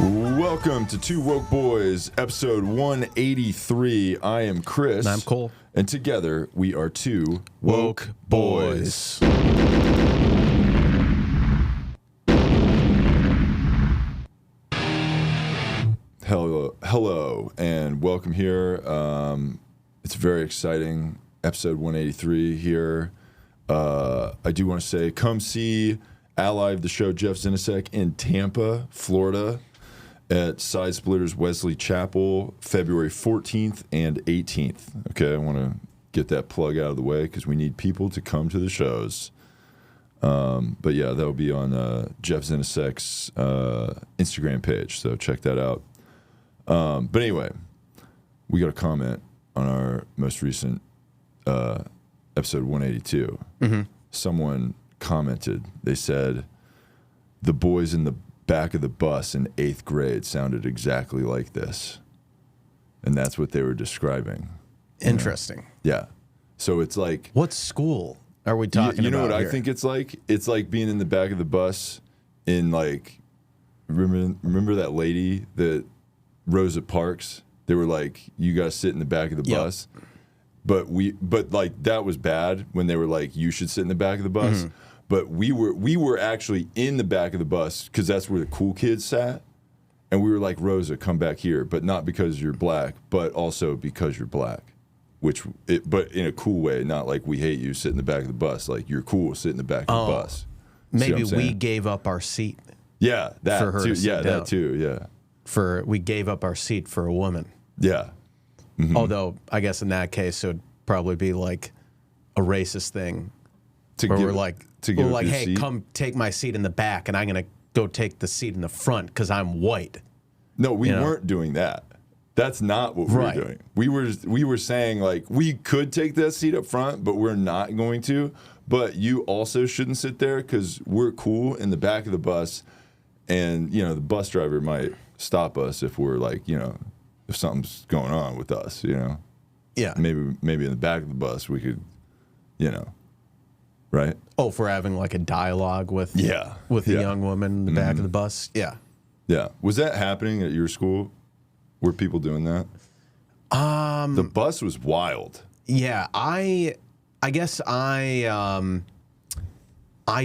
Welcome to Two Woke Boys, episode 183. I am Chris. And I'm Cole. And together we are Two Woke Boys. Hello, and welcome here. It's very exciting, episode 183 here. I do want to say, come see ally of the show, Jeff Zenisek, in Tampa, Florida, at Sidesplitters Wesley Chapel, February 14th and 18th. Okay, I want to get that plug out of the way because we need people to come to the shows. But yeah, that'll be on Jeff Zenisek's Instagram page, so check that out. But anyway, we got a comment on our most recent episode 182. Mm-hmm. Someone commented, they said, the boys in the back of the bus in 8th grade sounded exactly like this. And that's what they were describing. Interesting. Yeah. So it's like... What school are we talking about? You know what here? I think it's like? It's like being in the back of the bus in like... Remember that lady that Rosa Parks? They were like, you got to sit in the back of the bus. But like that was bad when they were like, you should sit in the back of the bus. Mm-hmm. But we were actually in the back of the bus because that's where the cool kids sat. And we were like, Rosa, come back here. But not because you're black, but also because you're black. But in a cool way, not like we hate you, sit in the back of the bus. Like you're cool, sit in the back of the bus. Maybe we gave up our seat. Yeah, that for her too. To sit Yeah, down. that too. Yeah. We gave up our seat for a woman. Yeah. Mm-hmm. Although I guess in that case it would probably be like a racist thing. We're like, hey, seat? come take my seat in the back, and I'm gonna go take the seat in the front because I'm white. No, we weren't doing that. That's not what we were doing. We were saying like we could take that seat up front, but we're not going to. But you also shouldn't sit there because we're cool in the back of the bus, and the bus driver might stop us if we're like if something's going on with us. Yeah. Maybe in the back of the bus we could, right? Oh, for having like a dialogue with a young woman in the back of the bus. Yeah. Yeah. Was that happening at your school? Were people doing that? The bus was wild. Yeah, I guess I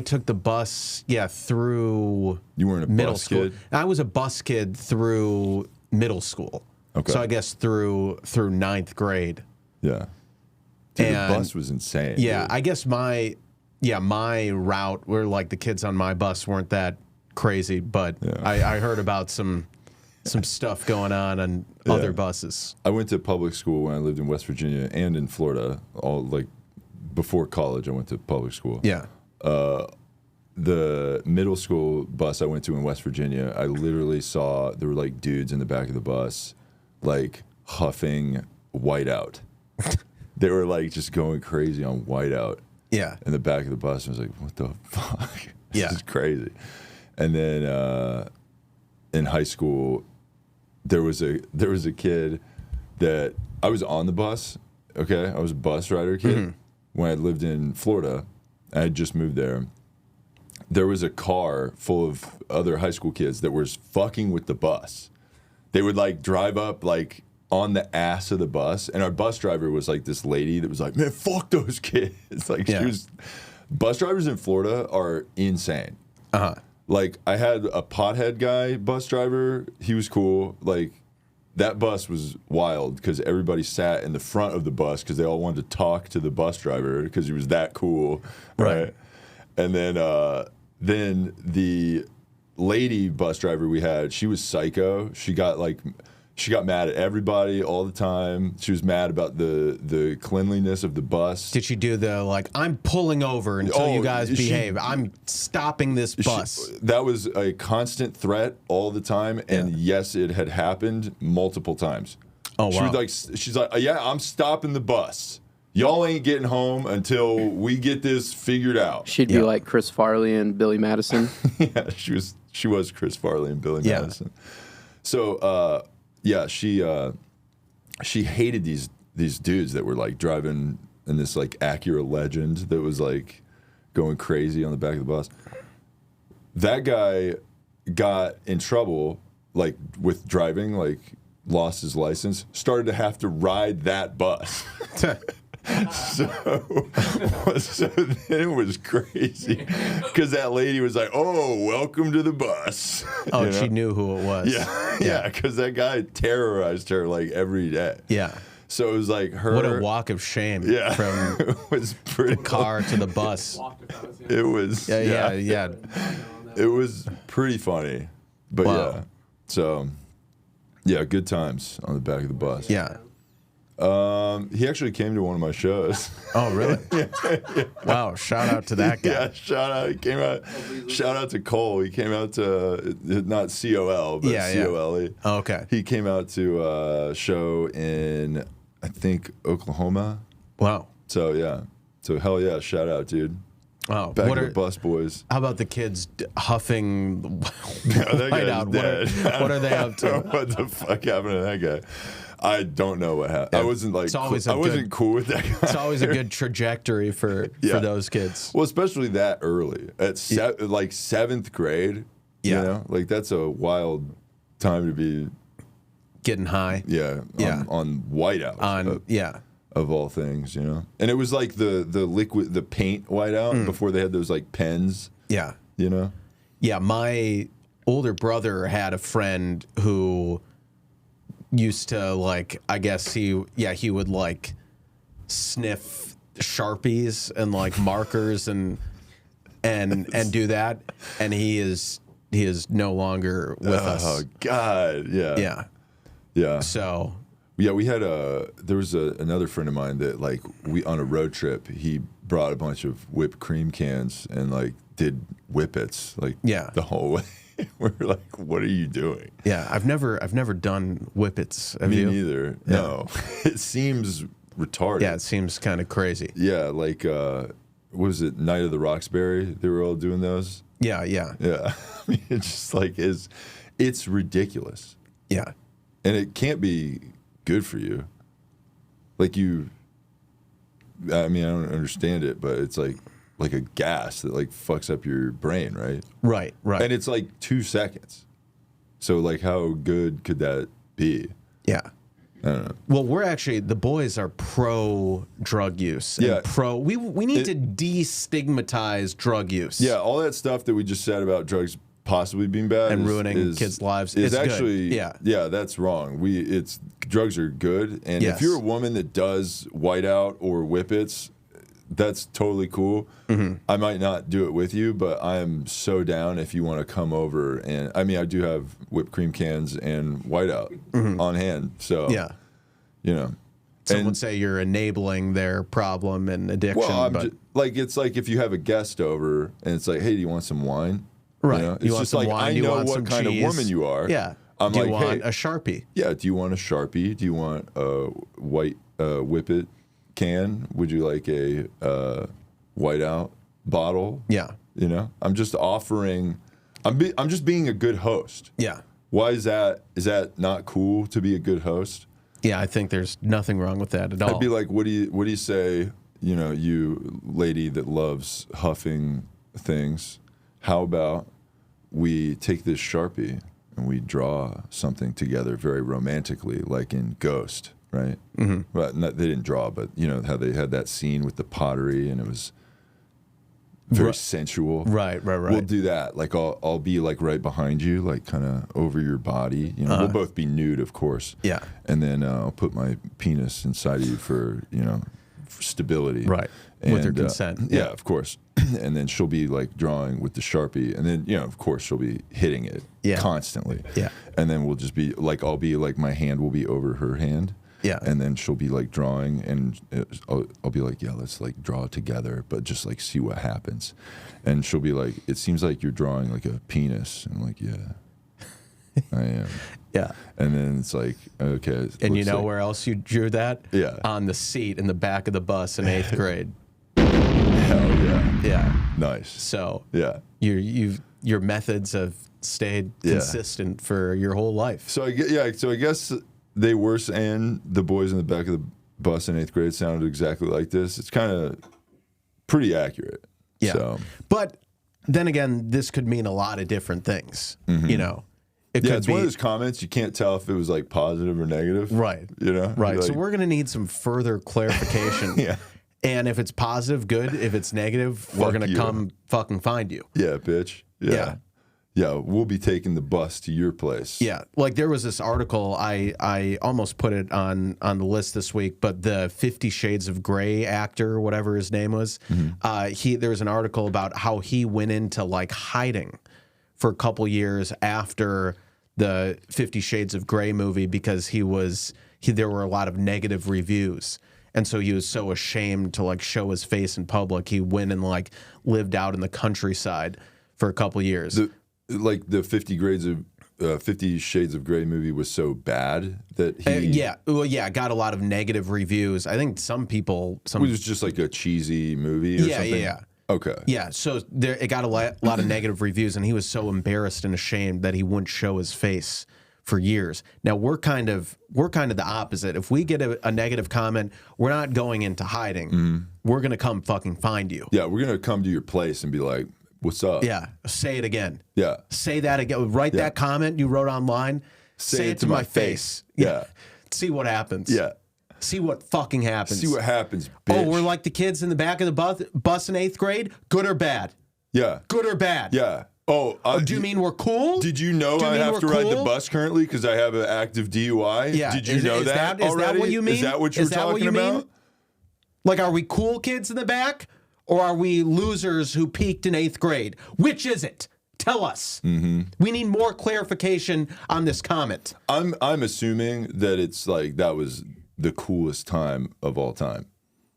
took the bus through You weren't a middle bus school. kid? I was a bus kid through middle school. Okay. So I guess through 9th grade. Yeah. Dude, And the bus was insane. Yeah, dude. I guess my route, where like the kids on my bus weren't that crazy, but I heard about some stuff going on other buses. I went to public school when I lived in West Virginia and in Florida. All like before college, I went to public school. Yeah. The middle school bus I went to in West Virginia, I literally saw there were like dudes in the back of the bus, like huffing whiteout. They were like just going crazy on whiteout. Yeah. In the back of the bus, I was like, "What the fuck? Yeah. This is crazy." And then in high school, there was a kid that I was on the bus. Okay, I was a bus rider kid when I lived in Florida. I had just moved there. There was a car full of other high school kids that was fucking with the bus. They would like drive up like on the ass of the bus, and our bus driver was like this lady that was like, "Man, fuck those kids!" Like she was. Bus drivers in Florida are insane. Like I had a pothead guy bus driver. He was cool. Like that bus was wild because everybody sat in the front of the bus because they all wanted to talk to the bus driver because he was that cool, right? And then the lady bus driver we had, she was psycho. She got mad at everybody all the time. She was mad about the cleanliness of the bus. Did she do the like, I'm pulling over until you guys behave. I'm stopping this bus. That was a constant threat all the time, and yes, it had happened multiple times. Oh, wow. She's like, yeah, I'm stopping the bus. Y'all ain't getting home until we get this figured out. She'd be like Chris Farley and Billy Madison. Yeah, she was Chris Farley and Billy Madison. So, she hated these dudes that were like driving in this like Acura Legend that was like going crazy on the back of the bus. That guy got in trouble like with driving, like lost his license, started to have to ride that bus. So then it was crazy because that lady was like, "Oh, welcome to the bus." Oh, she knew who it was. Yeah, because that guy terrorized her like every day. Yeah. So it was like her. What a walk of shame. Yeah, From it was pretty the car to the bus. It was. Yeah. It was pretty funny, but Wow. yeah. So yeah, good times on the back of the bus. Yeah. He actually came to one of my shows. Oh, really? Yeah. Wow. Shout out to that guy. Yeah, shout out. He came out. Shout out to Cole. He came out to not COL, but COLE. Oh, okay. He came out to a show in, I think, Oklahoma. Wow. So yeah. So hell yeah, shout out, dude. Oh, Back of the bus boys. How about the kids huffing That white guy's out? dead. What are they up to? What the fuck happened to that guy? I don't know what happened. I wasn't like. I wasn't cool with that guy. It's always a good trajectory for those kids. Well, especially that early at like 7th grade. Yeah. You know, like that's a wild time to be. Getting high. On whiteout. Of all things, you know, and it was like the paint whiteout before they had those like pens. Yeah. You know. Yeah, my older brother had a friend who used to like, I guess he would like sniff Sharpies and like markers and do that, and he is no longer with us. Oh God, yeah. So yeah, we had there was another friend of mine that like on a road trip he brought a bunch of whipped cream cans and like did whippets like the whole way. We're like, what are you doing? Yeah, I've never done whippets. Have Me you? neither. Yeah. No, it seems retarded. Yeah, it seems kind of crazy. Yeah, like what was it, Night of the Roxbury? They were all doing those. Yeah. I mean, it's just like it's ridiculous. Yeah, and it can't be good for you. Like I mean, I don't understand it, but it's like a gas that like fucks up your brain, right? Right. And it's like 2 seconds. So like, how good could that be? Yeah. I don't know. Well, the boys are pro drug use. And we need to destigmatize drug use. Yeah, all that stuff that we just said about drugs possibly being bad and ruining kids' lives is it's actually good. Yeah, that's wrong. Drugs are good, and if you're a woman that does whiteout or whippets, that's totally cool. Mm-hmm. I might not do it with you, but I am so down if you want to come over. And I mean, I do have whipped cream cans and whiteout on hand. So, you know. Some would say you're enabling their problem and addiction. Well, it's like if you have a guest over and it's like, hey, do you want some wine? Right. You know? You it's want just some like, wine? I know what kind of woman you are. Yeah. Do you want a Sharpie? Yeah. Do you want a Sharpie? Do you want a white whippet can? Would you like a whiteout bottle? Yeah. You know, I'm just offering. I'm just being a good host. Yeah. Why is that? Is that not cool to be a good host? Yeah, I think there's nothing wrong with that at all. I'd be like, what do you say? You know, you lady that loves huffing things. How about we take this Sharpie and we draw something together very romantically, like in Ghost, right? Mm-hmm. Well, they didn't draw, but you know how they had that scene with the pottery and it was very sensual. Right. We'll do that. Like I'll be like right behind you, like kind of over your body. You know, we'll both be nude, of course. Yeah. And then I'll put my penis inside of you for stability. Right. With your consent. Yeah, of course. And then she'll be like drawing with the Sharpie, and then of course she'll be hitting it constantly. Yeah. And then we'll just be like, I'll be like, my hand will be over her hand. Yeah. And then she'll be like drawing, and I'll be like, yeah, let's like draw together, but just like see what happens. And she'll be like, it seems like you're drawing like a penis. And I'm like, yeah, I am. Yeah. And then it's like, okay. And you know where else you drew that? Yeah. On the seat in the back of the bus in 8th grade. Hell yeah. Yeah. Nice. So yeah, your methods have stayed consistent for your whole life. So I guess they were saying the boys in the back of the bus in 8th grade sounded exactly like this. It's kind of pretty accurate. Yeah. So. But then again, this could mean a lot of different things. Mm-hmm. You know, It Yeah, could it's be one of those comments you can't tell if it was like positive or negative. right. You know? Right. Like, So we're gonna need some further clarification. yeah. And if it's positive, good. If it's negative, we're gonna you. come fucking find you. Yeah, bitch. Yeah. Yeah, we'll be taking the bus to your place. Yeah, like there was this article, I almost put it on the list this week, but the 50 Shades of Grey actor, whatever his name was, there was an article about how he went into like hiding for a couple years after the 50 Shades of Grey movie because there were a lot of negative reviews. And so he was so ashamed to like show his face in public. He went and like lived out in the countryside for a couple years. The 50 Shades of Grey movie was so bad that he got a lot of negative reviews. I think some people it was just like a cheesy movie or something. Yeah. Okay. Yeah, so it got a lot of negative reviews, and he was so embarrassed and ashamed that he wouldn't show his face for years. Now we're kind of the opposite. If we get a negative comment, we're not going into hiding. We're gonna come fucking find you. Yeah, we're gonna come to your place and be like, "What's up?" Yeah, say it again. Yeah. Say that again. Write that comment you wrote online. Say it to my face. Yeah. See what happens. Yeah. See what fucking happens. See what happens, bitch. Oh, we're like the kids in the back of the bus in 8th grade? Good or bad? Yeah. Good or bad? Yeah. Oh, do you mean we're cool? Did you know I have to ride the bus currently because I have an active DUI? Yeah. Did you know that already? Is that what you mean? Is that what you're talking about? Like, are we cool kids in the back? Or are we losers who peaked in 8th grade? Which is it? Tell us. We need more clarification on this comment. I'm assuming that it's like that was the coolest time of all time.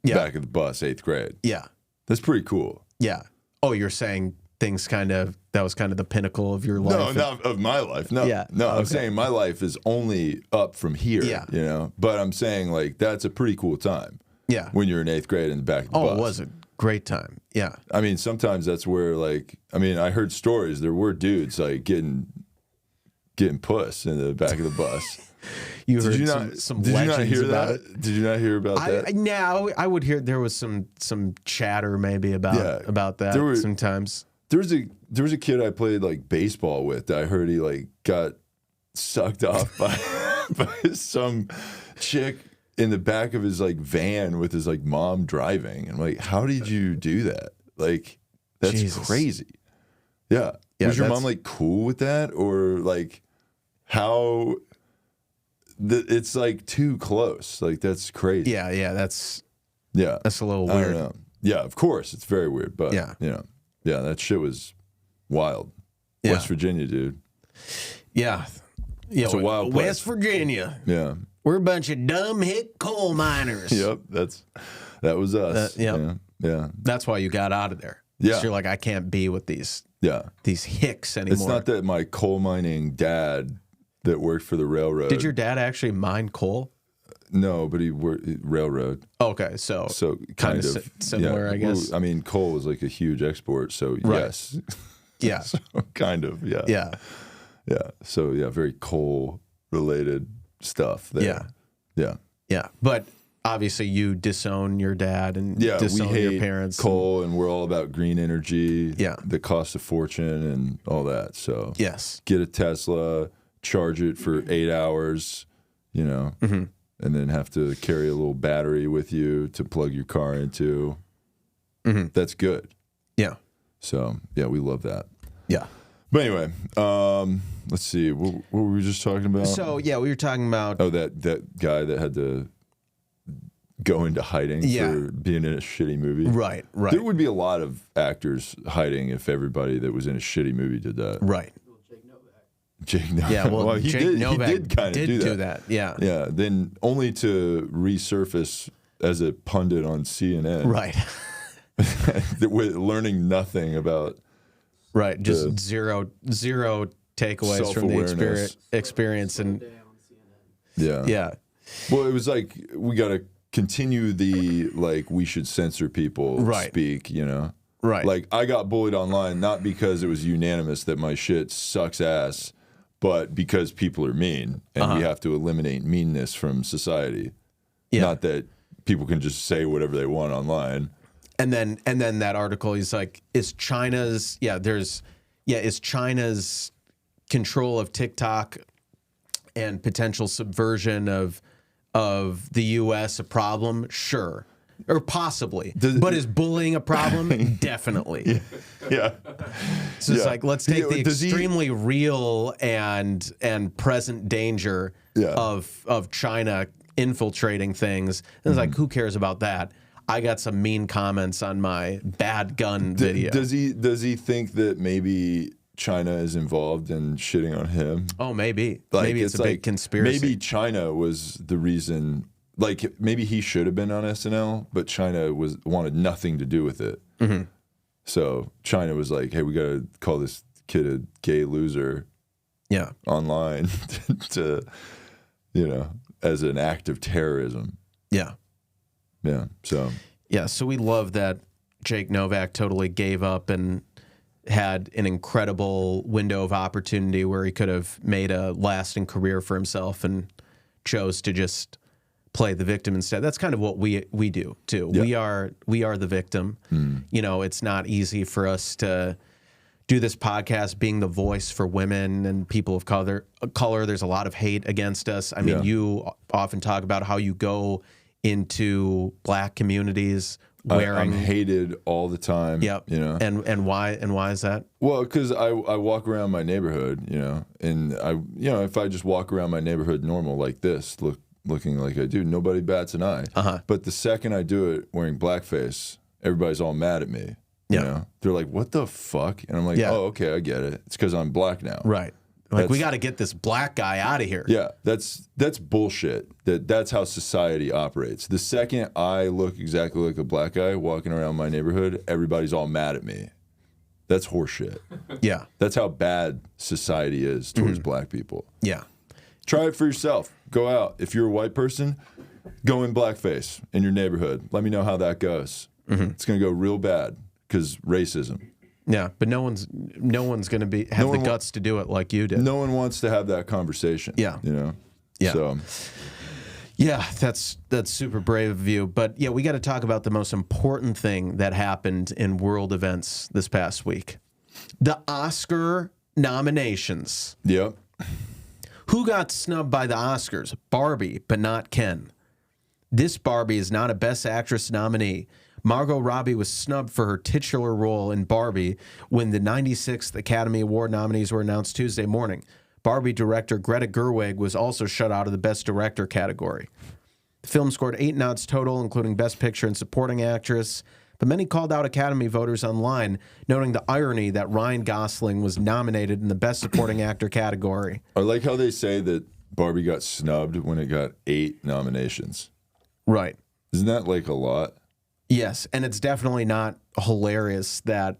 Yeah. Back at the bus, 8th grade. Yeah. That's pretty cool. Yeah. Oh, you're saying that was kind of the pinnacle of your life? No, not of my life. No. Yeah. No, Okay. I'm saying my life is only up from here. Yeah. You know? But I'm saying like that's a pretty cool time. Yeah. When you're in 8th grade in the back of the bus. Oh, it was a great time. Yeah. I mean, sometimes that's where I heard stories. There were dudes like getting puss in the back of the bus. You heard some did legends you not hear about that? it. Did you not hear about that? No, I would hear there was some chatter maybe about that sometimes. There was a kid I played like baseball with that I heard he like got sucked off by some chick in the back of his like van with his like mom driving. And like, how did you do that? Like, that's Jesus. crazy. Yeah. Was your mom like cool with that, or like how? It's like too close. Like that's crazy. Yeah, that's a little I weird. don't know. Yeah, of course it's very weird, but Yeah. That shit was wild. Yeah. West Virginia, dude. Yeah. It's a wild place. West Virginia. Yeah. We're a bunch of dumb hick coal miners. Yep. That was us. Yep. Yeah. That's why you got out of there. Yeah. 'Cause you're like, I can't be with these hicks anymore. It's not that my coal mining dad that worked for the railroad. Did your dad actually mine coal? No, but he worked railroad. Okay, so kind of similar, yeah. I guess. Well, I mean, coal is like a huge export, so Right. yes. Yeah. So, kind of, yeah. Yeah. Yeah. So yeah, very coal related stuff there. Yeah. Yeah. Yeah. But obviously you disown your dad and Yeah, we disown hate your parents. coal, and we're all about green energy. Yeah. That costs a fortune and all that. So Yes. get a Tesla, charge it for 8 hours, and then have to carry a little battery with you to plug your car into. That's good. Yeah. So yeah, we love that. Yeah. But anyway, let's see. What were we just talking about? So yeah, we were talking about that guy that had to go into hiding for being in a shitty movie. Right. There would be a lot of actors hiding if everybody that was in a shitty movie did that. Right. Jake Novak. Yeah, well, he Jake Novak did kind of do that. Yeah. Yeah, then only to resurface as a pundit on CNN. Right. With learning nothing about Right. Just zero takeaways from the experience and yeah. Well, it was like we got to continue the we should censor people speak, Right. Like I got bullied online not because it was unanimous that my shit sucks ass, but because people are mean and we have to eliminate meanness from society. Yeah. Not that people can just say whatever they want online. And then is China's control of TikTok and potential subversion of the U.S. a problem? Sure. Or possibly. But is bullying a problem? Definitely. Yeah. So it's like, let's take the extremely real and present danger of China infiltrating things. And it's like, who cares about that? I got some mean comments on my bad gun video. Does he think that maybe China is involved in shitting on him? Oh, maybe. Like, maybe it's a big conspiracy. Maybe China was the reason. Like, maybe he should have been on SNL, but China wanted nothing to do with it. Mm-hmm. So China was like, hey, we got to call this kid a gay loser online to, as an act of terrorism. Yeah. Yeah. So we love that Jake Novak totally gave up and had an incredible window of opportunity where he could have made a lasting career for himself and chose to just play the victim instead. That's kind of what we do too. Yeah. We are the victim. It's not easy for us to do this podcast being the voice for women and people of color. There's a lot of hate against us. I mean, you often talk about how you go into black communities wearing. I'm hated all the time. Yep. And why is that? Well, because I walk around my neighborhood, and if I just walk around my neighborhood normal like this, looking like I do, nobody bats an eye. Uh-huh. But the second I do it wearing blackface, everybody's all mad at me. Yeah. They're like, what the fuck? And I'm like, oh, okay, I get it. It's because I'm black now. Right. Like, we got to get this black guy out of here. Yeah, that's bullshit. That's how society operates. The second I look exactly like a black guy walking around my neighborhood, everybody's all mad at me. That's horseshit. Yeah. That's how bad society is towards black people. Yeah. Try it for yourself. Go out. If you're a white person, go in blackface in your neighborhood. Let me know how that goes. It's going to go real bad because racism. Yeah, but no one's going to have the guts to do it like you did. No one wants to have that conversation. Yeah. Yeah. So. Yeah, that's super brave of you. But yeah, we got to talk about the most important thing that happened in world events this past week. The Oscar nominations. Yep. Who got snubbed by the Oscars? Barbie, but not Ken. This Barbie is not a Best Actress nominee. Margot Robbie was snubbed for her titular role in Barbie when the 96th Academy Award nominees were announced Tuesday morning. Barbie director Greta Gerwig was also shut out of the Best Director category. The film scored 8 nods total, including Best Picture and Supporting Actress, but many called out Academy voters online, noting the irony that Ryan Gosling was nominated in the Best Supporting Actor category. I like how they say that Barbie got snubbed when it got 8 nominations. Right. Isn't that like a lot? Yes, and it's definitely not hilarious that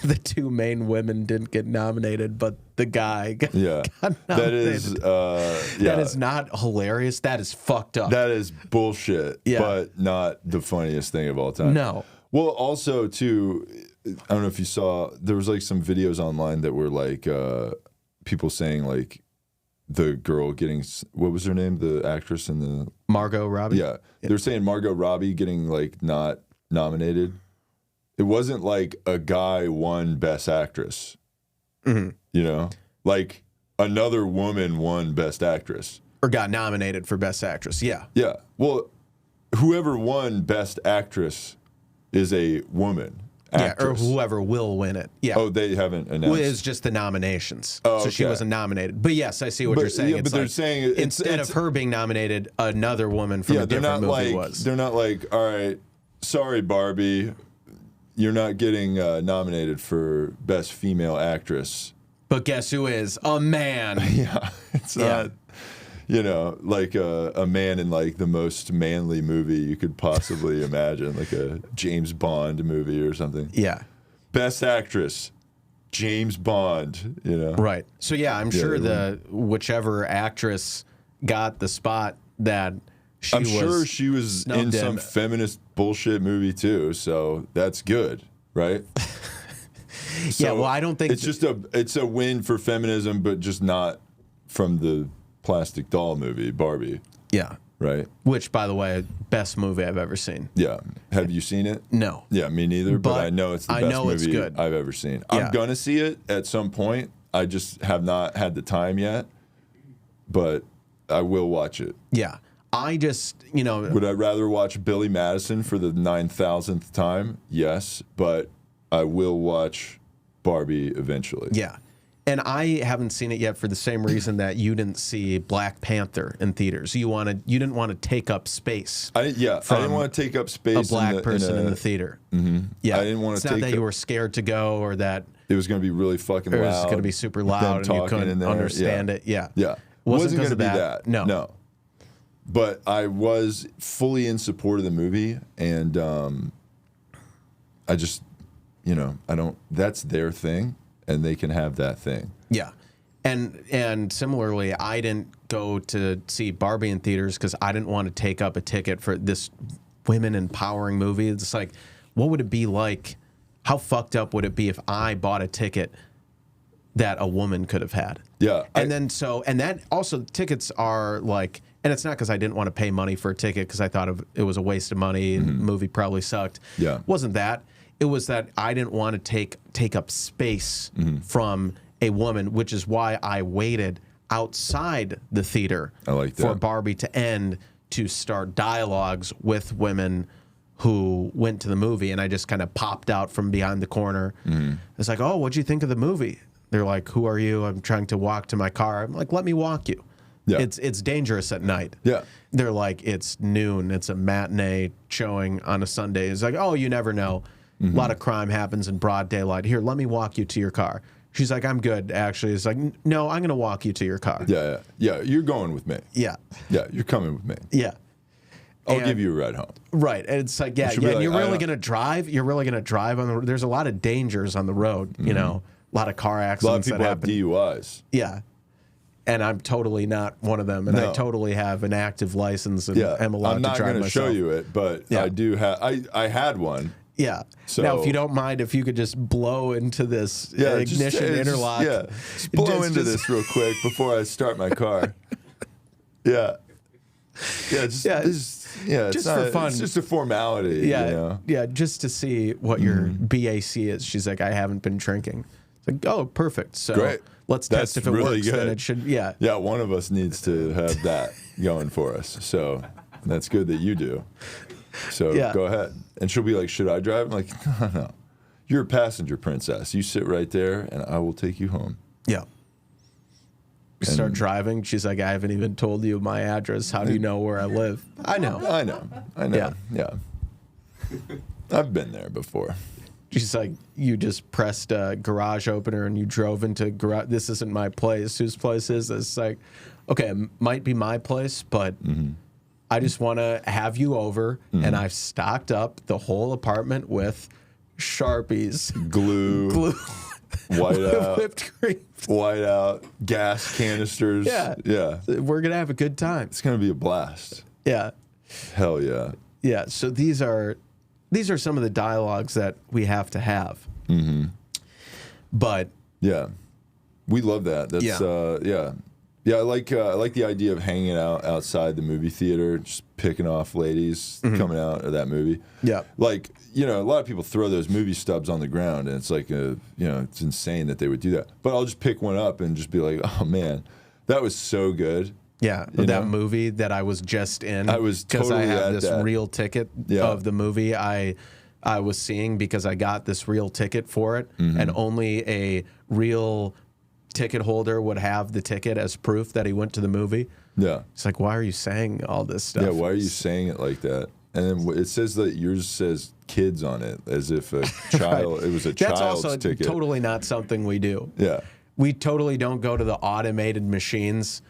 the 2 main women didn't get nominated, but the guy got nominated. That is not hilarious. That is fucked up. That is bullshit, but not the funniest thing of all time. No. Well, also, too, I don't know if you saw, there was like some videos online that were like people saying like the girl getting, what was her name? The actress in the... Margot Robbie? Yeah. They were saying Margot Robbie getting like not nominated. It wasn't like a guy won Best Actress. Mm-hmm. Like another woman won Best Actress. Or got nominated for Best Actress, yeah. Yeah. Well, whoever won Best Actress is a woman. Actress. Yeah, or whoever will win it. Yeah. Oh, they haven't announced. Well, it's just the nominations. Oh, so she wasn't nominated. But yes, I see what you're saying. Yeah, but they're saying instead of her being nominated, another woman from a different movie was. They're not like, all right, sorry, Barbie, you're not getting nominated for Best Female Actress. But guess who is? A man. Yeah, it's not. Like a man in like the most manly movie you could possibly imagine, like a James Bond movie or something. Yeah. Best Actress, James Bond, Right. So yeah, I'm sure whichever actress got the spot that she was. I'm sure she was in some feminist bullshit movie too, so that's good, right? Yeah, well, I don't think it's a win for feminism, but just not from the plastic doll movie, Barbie. Yeah. Right? Which, by the way, best movie I've ever seen. Yeah. Have you seen it? No. Yeah, me neither, but I know it's the best movie good. I've ever seen. Yeah. I'm going to see it at some point. I just have not had the time yet, but I will watch it. Yeah. I just, you know. Would I rather watch Billy Madison for the 9,000th time? Yes, but I will watch Barbie eventually. Yeah. And I haven't seen it yet for the same reason that you didn't see Black Panther in theaters. You didn't want to take up space. I didn't want to take up space. A black person in the theater. Mm-hmm. Yeah. I didn't want to take. It's not that you were scared to go, or that it was going to be really fucking loud. It was going to be super loud, and you couldn't understand it. Yeah. Yeah. Wasn't going to be that. No. But I was fully in support of the movie, and I just, I don't. That's their thing. And they can have that thing. Yeah. And similarly, I didn't go to see Barbie in theaters because I didn't want to take up a ticket for this women empowering movie. It's like, what would it be like? How fucked up would it be if I bought a ticket that a woman could have had? Yeah. And that also, tickets are like, and it's not because I didn't want to pay money for a ticket because I thought it was a waste of money and the movie probably sucked. Yeah. It wasn't that. It was that I didn't want to take up space from a woman, which is why I waited outside the theater for Barbie to end to start dialogues with women who went to the movie. And I just kind of popped out from behind the corner. It's like, oh, what'd you think of the movie? They're like, who are you? I'm trying to walk to my car. I'm like, let me walk you. Yeah. It's dangerous at night. Yeah. They're like, it's noon. It's a matinee showing on a Sunday. It's like, oh, you never know. A lot of crime happens in broad daylight. Here, let me walk you to your car. She's like, I'm good, actually. It's like, no, I'm going to walk you to your car. Yeah. You're going with me. Yeah. Yeah, you're coming with me. Yeah. I'll give you a ride home. Right. And it's like, and you're really going to drive? You're really going to drive on the road? There's a lot of dangers on the road, a lot of car accidents. A lot of people have DUIs. Yeah. And I'm totally not one of them. And I totally have an active license and am allowed to drive myself. I'm not going to show you it, but I do have. I had one. Yeah. So, now, if you don't mind, if you could just blow into this ignition interlock. Just blow into this real quick before I start my car. Yeah. Just for fun. It's just a formality. Yeah. Yeah, just to see what your BAC is. She's like, I haven't been drinking. It's like, oh, perfect. So great. Let's test if it really works. Good. Then it should. Yeah. Yeah. One of us needs to have that going for us. So that's good that you do. So go ahead. And she'll be like, should I drive? I'm like, no. You're a passenger, princess. You sit right there, and I will take you home. Yeah. We start driving. She's like, I haven't even told you my address. How do you know where I live? I know. Yeah. I've been there before. She's like, you just pressed a garage opener and you drove into garage. This isn't my place. Whose place is this? It's like, okay, it might be my place, but I just want to have you over, and I've stocked up the whole apartment with Sharpies, glue, whiteout, whipped cream, whiteout, gas canisters. Yeah. We're gonna have a good time. It's gonna be a blast. Yeah. Hell yeah. Yeah. So these are some of the dialogues that we have to have. But yeah, we love that. That's Yeah, I like the idea of hanging out outside the movie theater, just picking off ladies coming out of that movie. Yeah, like a lot of people throw those movie stubs on the ground, and it's like it's insane that they would do that. But I'll just pick one up and just be like, oh man, that was so good. Yeah, that movie that I was just in. I was totally because I have this that. real ticket of the movie I was seeing because I got this real ticket for it, and only a real ticket holder would have the ticket as proof that he went to the movie. Yeah. It's like, why are you saying all this stuff? Yeah, why are you saying it like that? And then it says that yours says kids on it, as if a child, it was a child's ticket. That's also totally not something we do. Yeah. We totally don't go to the automated machines,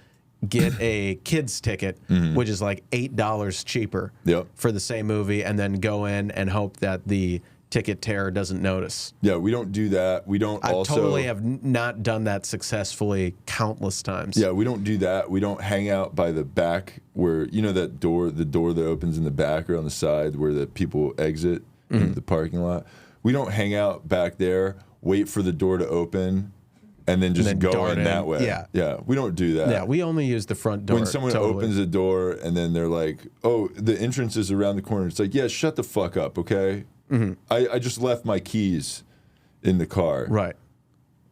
get a kid's ticket, which is like $8 cheaper for the same movie, and then go in and hope that the ticket tearer doesn't notice. Yeah, we don't do that. We don't I totally have not done that successfully countless times. Yeah, we don't do that. We don't hang out by the back where, that door, the door that opens in the back or on the side where the people exit into the parking lot. We don't hang out back there, wait for the door to open, and then just go in that way. Yeah. Yeah, we don't do that. Yeah, we only use the front door. When someone opens the door and then they're like, oh, the entrance is around the corner. It's like, yeah, shut the fuck up, okay? I just left my keys in the car. Right.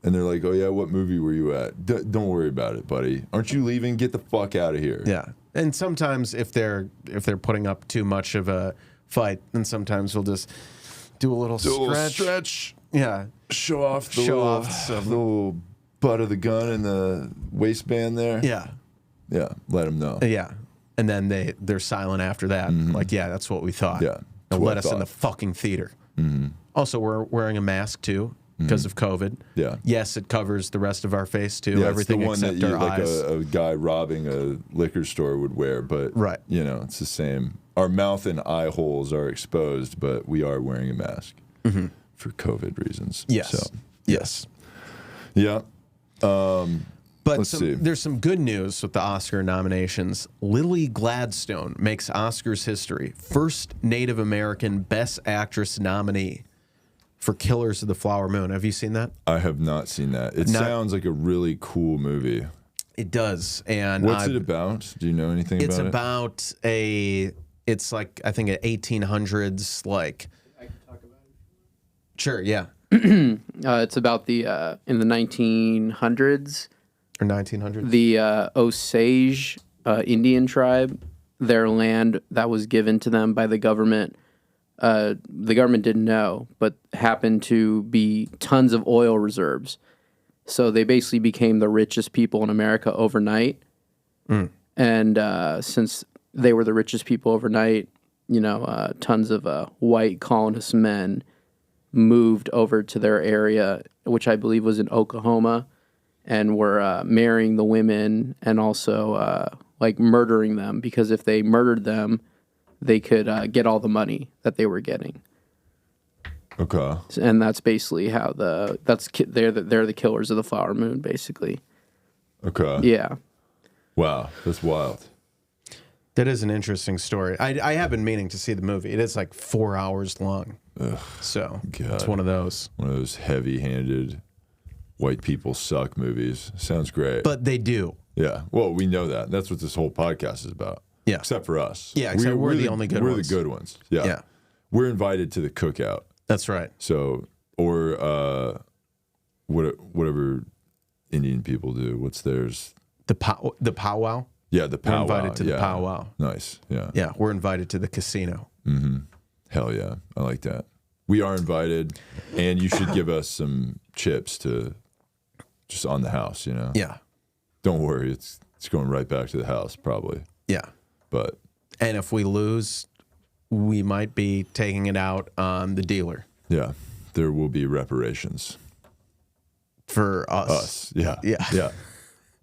And they're like, oh, yeah, what movie were you at? Don't worry about it, buddy. Aren't you leaving? Get the fuck out of here. Yeah. And sometimes if they're putting up too much of a fight, then sometimes we'll just do a little stretch. Yeah. Show off the little butt of the gun and the waistband there. Yeah. Yeah. Let them know. Yeah. And then they're silent after that. Like, yeah, that's what we thought. Yeah. Now let us in the fucking theater. Also, we're wearing a mask too because of COVID. Yeah. Yes, it covers the rest of our face too. Yeah, everything it's the one except that you, our like eyes. a guy robbing a liquor store would wear, but Right. you know, it's the same. Our mouth and eye holes are exposed, but we are wearing a mask for COVID reasons. Yes. So, yes. yeah. But Let's see. there's some good news with the Oscar nominations. Lily Gladstone makes Oscars history. First Native American Best Actress nominee for Killers of the Flower Moon. Have you seen that? I have not seen that. It sounds like a really cool movie. It does. And What's it about? Do you know anything about it? It's about it's like, I think, an 1800s, like... I can talk about it. Sure, yeah. It's about the in the 1900s. Or 1900s. The Osage Indian tribe, their land that was given to them by the government didn't know, but happened to be tons of oil reserves. So they basically became the richest people in America overnight. And since they were the richest people overnight, you know, tons of white colonist men moved over to their area, which I believe was in Oklahoma, and were marrying the women and also like murdering them, because if they murdered them, they could get all the money that they were getting. Okay. And that's basically how they're the killers of the Flower Moon, basically. Okay. Yeah. Wow, that's wild. That is an interesting story. I have been meaning to see the movie. It is like 4 hours long. Ugh, so God. It's one of those. One of those heavy-handed white people suck movies. Sounds great. But they do. Yeah. Well, we know that. That's what this whole podcast is about. Yeah. Except for us. Yeah, except we're the only good ones. We're the good ones. Yeah. Yeah. We're invited to the cookout. That's right. So, or whatever Indian people do. What's theirs? The powwow? Yeah, the We're powwow. invited to the powwow. Nice. Yeah. Yeah, we're invited to the casino. Hell yeah. I like that. We are invited, and you should give us some chips to just on the house, you know? Yeah. Don't worry. It's going right back to the house, probably. Yeah. But And if we lose, we might be taking it out on the dealer. yeah, there will be reparations. For us. Us. Yeah. Yeah. Yeah.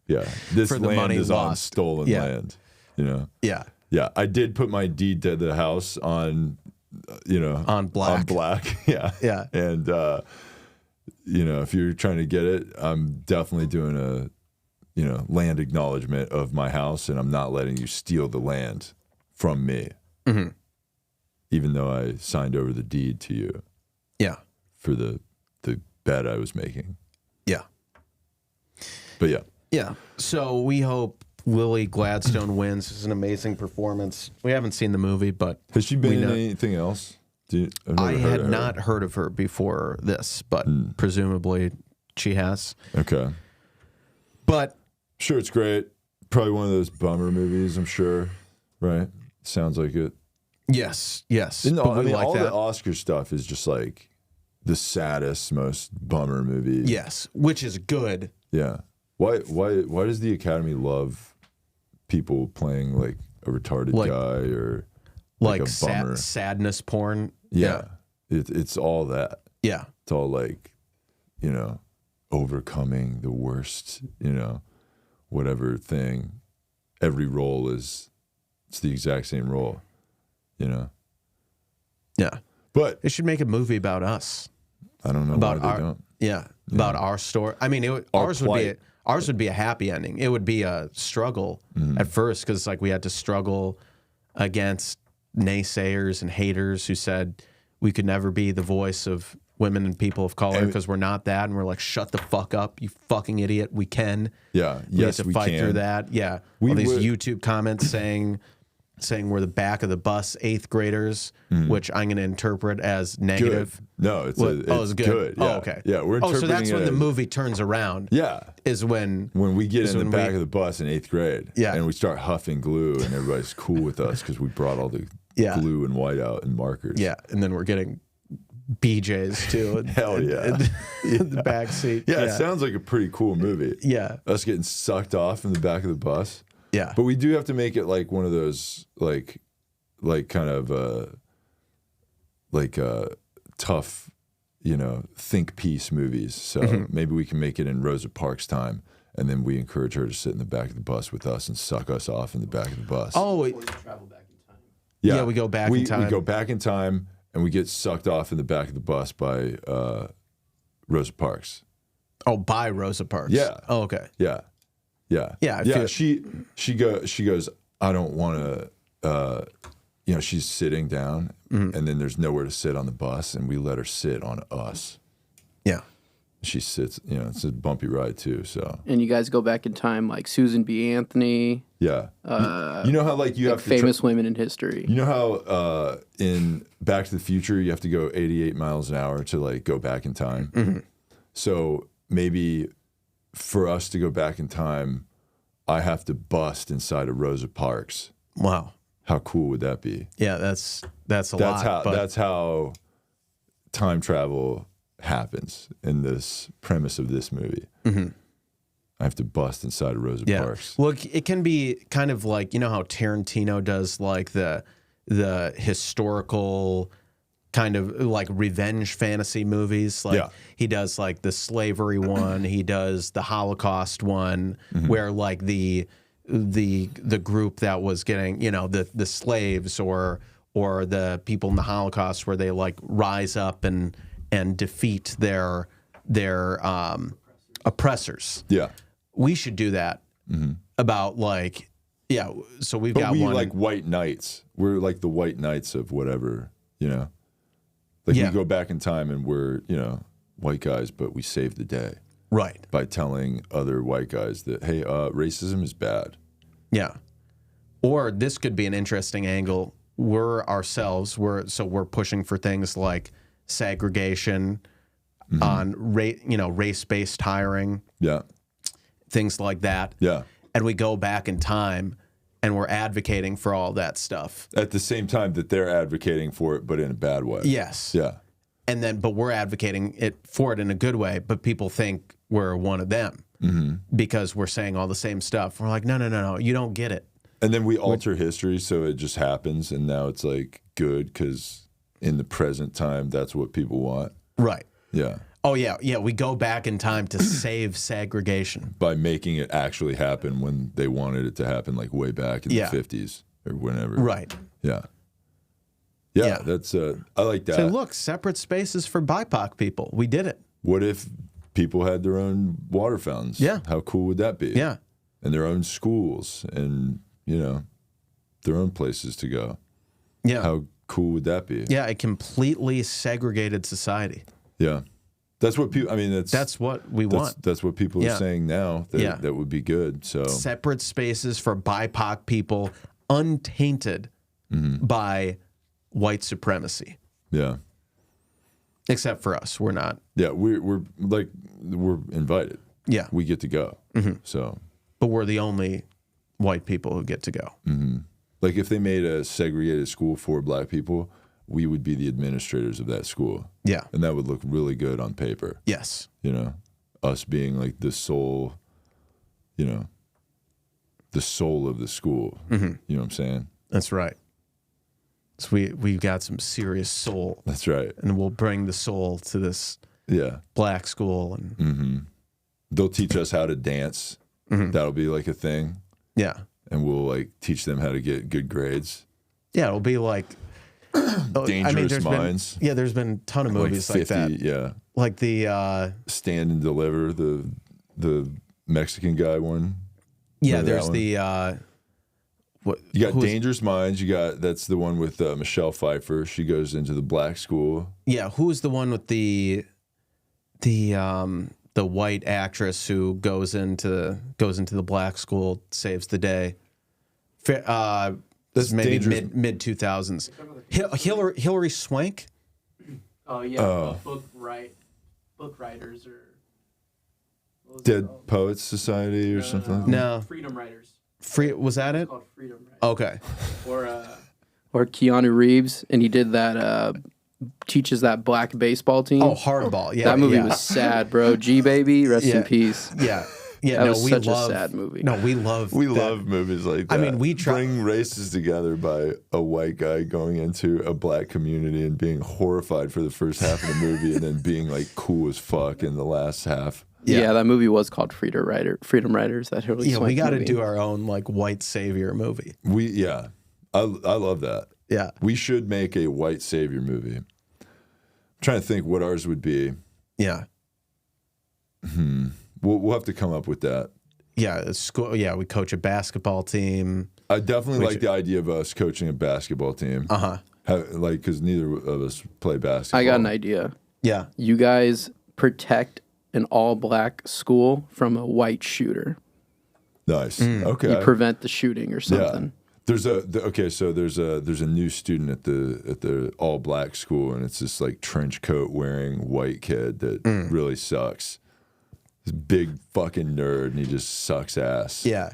Yeah. This For the land money is on lost. stolen Yeah. land, you know? Yeah. Yeah. I did put my deed to the house on, On black. On black. Yeah. Yeah. And, if you're trying to get it, I'm definitely doing a, land acknowledgement of my house, and I'm not letting you steal the land from me. Even though I signed over the deed to you. Yeah. For the bet I was making. Yeah. But yeah. Yeah. So we hope Lily Gladstone wins. It's an amazing performance. We haven't seen the movie, but Has she been in anything else? I've never I heard had of her. not heard of her before this, but presumably she has. Okay. But Sure, it's great. Probably one of those bummer movies, I'm sure. Right? Sounds like it. yes. And But all, we like all that. the Oscar stuff is just like the saddest, most bummer movie. Yes, which is good. Yeah. Why does the Academy love people playing like a retarded guy or like a bummer? Sadness porn. Yeah. It's all that. Yeah. It's all like, overcoming the worst, whatever thing. Every role it's the exact same role, Yeah. But They should make a movie about us. I don't know About why our they don't. Yeah. About our story. I mean, ours plight. would be a happy ending. It would be a struggle at first, because like we had to struggle against naysayers and haters who said we could never be the voice of women and people of color because we're not that, and we're like, shut the fuck up, you fucking idiot. We can. Yeah. We Yes, have to we fight can. through that. Yeah. We All these would- YouTube comments saying saying we're the back of the bus 8th graders, which I'm going to interpret as negative. Good. No, it's it's good. Yeah. Yeah. Oh, okay. Yeah, we're so interpreting that's when it the as- movie turns around. Yeah. Is when we get in the when back of the bus in 8th grade, Yeah. and we start huffing glue, and everybody's cool with us because we brought all the glue and whiteout and markers. Yeah, and then we're getting BJs too. Hell yeah. In the back seat. Yeah, it sounds like a pretty cool movie. Yeah. Us getting sucked off in the back of the bus. Yeah. But we do have to make it like one of those like kind of tough, think piece movies. So maybe we can make it in Rosa Parks' time, and then we encourage her to sit in the back of the bus with us and suck us off in the back of the bus. Oh, travel back in time. Yeah, we go back in time. We go back in time, and we get sucked off in the back of the bus by Rosa Parks. oh, by Rosa Parks. Yeah. Oh, okay. Yeah. Yeah. Yeah, I Yeah. feel- She goes, I don't want to, she's sitting down and then there's nowhere to sit on the bus, and we let her sit on us. Yeah. She sits, it's a bumpy ride too. So And you guys go back in time like Susan B. Anthony, yeah. You know how like you like have to famous women in history. you know how in Back to the Future you have to go 88 miles an hour to like go back in time. So maybe for us to go back in time, I have to bust inside of Rosa Parks. Wow. How cool would that be? Yeah, that's a lot. That's how time travel happens in this premise of this movie. I have to bust inside of Rosa Parks. Well, it can be kind of like, you know how Tarantino does like the historical kind of like revenge fantasy movies. Like he does like the slavery one, he does the Holocaust one, where like the group that was getting, the slaves or the people in the Holocaust, where they like rise up and defeat their oppressors. Yeah. We should do that about like, so we've got we one. like white knights. We're like the white knights of whatever, Like we go back in time and we're, white guys, but we save the day. Right. By telling other white guys that, hey, racism is bad. Yeah. Or this could be an interesting angle. We're pushing for things like segregation on race-based hiring. Yeah. Things like that. Yeah. And we go back in time and we're advocating for all that stuff. At the same time that they're advocating for it, but in a bad way. Yes. Yeah. And then, but we're advocating for it in a good way, but people think we're one of them because we're saying all the same stuff. We're like, no, you don't get it. And then we alter history so it just happens, and now it's like good because in the present time, that's what people want. Right. Yeah. Oh, yeah. We go back in time to save segregation. By making it actually happen when they wanted it to happen, like way back in the 50s or whenever. Right. Yeah. Yeah, that's, I like that. So look, separate spaces for BIPOC people. We did it. What if people had their own water fountains? Yeah. How cool would that be? Yeah. And their own schools and, their own places to go. Yeah. How cool would that be? Yeah, a completely segregated society. Yeah. That's what people, that's what we want. That's what people are saying now. That would be good. So separate spaces for BIPOC people, untainted by white supremacy. Yeah. Except for us, we're not. Yeah, we're invited. Yeah. We get to go. So, but we're the only white people who get to go. Like if they made a segregated school for black people, we would be the administrators of that school. Yeah. And that would look really good on paper. Yes. Us being like the soul, the soul of the school. You know what I'm saying? That's right. So we've got some serious soul. That's right. And we'll bring the soul to this black school. And they'll teach us how to dance. That'll be like a thing. Yeah. And we'll like teach them how to get good grades. Yeah, it'll be like Dangerous Minds. There's been a ton of movies like 50, that. Yeah. Like the Stand and Deliver, the Mexican guy one. Yeah, Remember there's the what you got Dangerous Minds, that's the one with Michelle Pfeiffer. She goes into the black school. Yeah, who's the one with the white actress who goes into the black school, saves the day? That's maybe dangerous. mid 2000s. Hillary Swank. Oh yeah, book writers or what was it Dead called? Poets Society or something like that? No. Freedom Writers. Was that It's it? called Freedom Writers. Okay. Or Keanu Reeves, and he did that. Teaches that black baseball team. Oh, Hardball. Yeah. that movie yeah. was sad, bro. G Baby, rest in peace. Yeah. Yeah. That no, was we such love, a sad movie. No, we love Love movies like that. I mean, we try- bring races together by a white guy going into a black community and being horrified for the first half of the movie and then being like cool as fuck in the last half. Yeah, that movie was called Freedom Writers. That Hillary Yeah, we Swank got to movie. do our own like white savior movie. I love that. Yeah. We should make a white savior movie. I'm trying to think what ours would be. Yeah. We'll have to come up with that. Yeah, school. Yeah, we coach a basketball team. I definitely like the idea of us coaching a basketball team. Like, because neither of us play basketball. I got an idea. Yeah. You guys protect an all-black school from a white shooter. Nice. Mm. Okay. You prevent the shooting or something. Yeah. There's a new student at the all black school, and it's this like trench coat wearing white kid that really sucks. This big fucking nerd, and he just sucks ass. Yeah.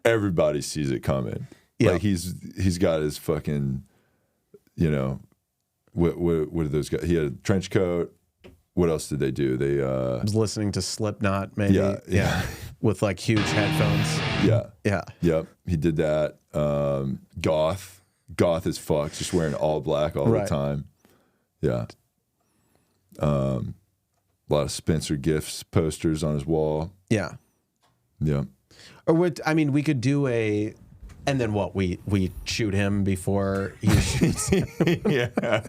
Everybody sees it coming. Yeah. Like he's got his fucking, what are those guys? He had a trench coat. What else did they do? They I was listening to Slipknot, maybe. Yeah. With like huge headphones. Yeah. Yeah. Yep. He did that. Goth as fuck, just wearing all black all the time. Yeah. A lot of Spencer Gifts posters on his wall. Yeah. Yeah. Or we could do and then what? We shoot him before he shoots. Yeah.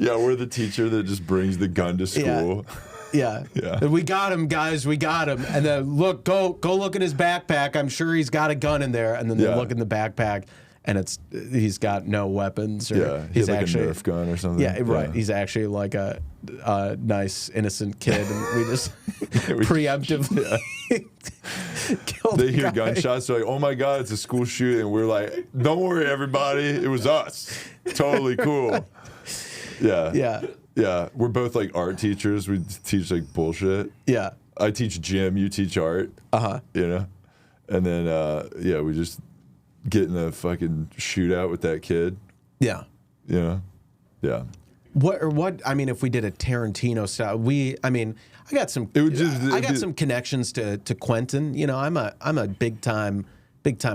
Yeah, we're the teacher that just brings the gun to school. Yeah. Yeah. We got him, guys. We got him. And then go look in his backpack. I'm sure he's got a gun in there. And then they look in the backpack, and he's got no weapons. Or Yeah. he's like actually a Nerf gun or something. Yeah, right. He's actually like a nice innocent kid, and we just preemptively killed. They the hear guy. gunshots, they're like, oh my God, it's a school shooting. And we're like, don't worry, everybody. It was us. Totally cool. Yeah. Yeah. Yeah. We're both like art teachers. We teach like bullshit. Yeah. I teach gym, you teach art. Uh-huh. And then, we just get in a fucking shootout with that kid. Yeah. Yeah. What? I mean, if we did a Tarantino style, I got some. I got some connections to Quentin. I'm a big time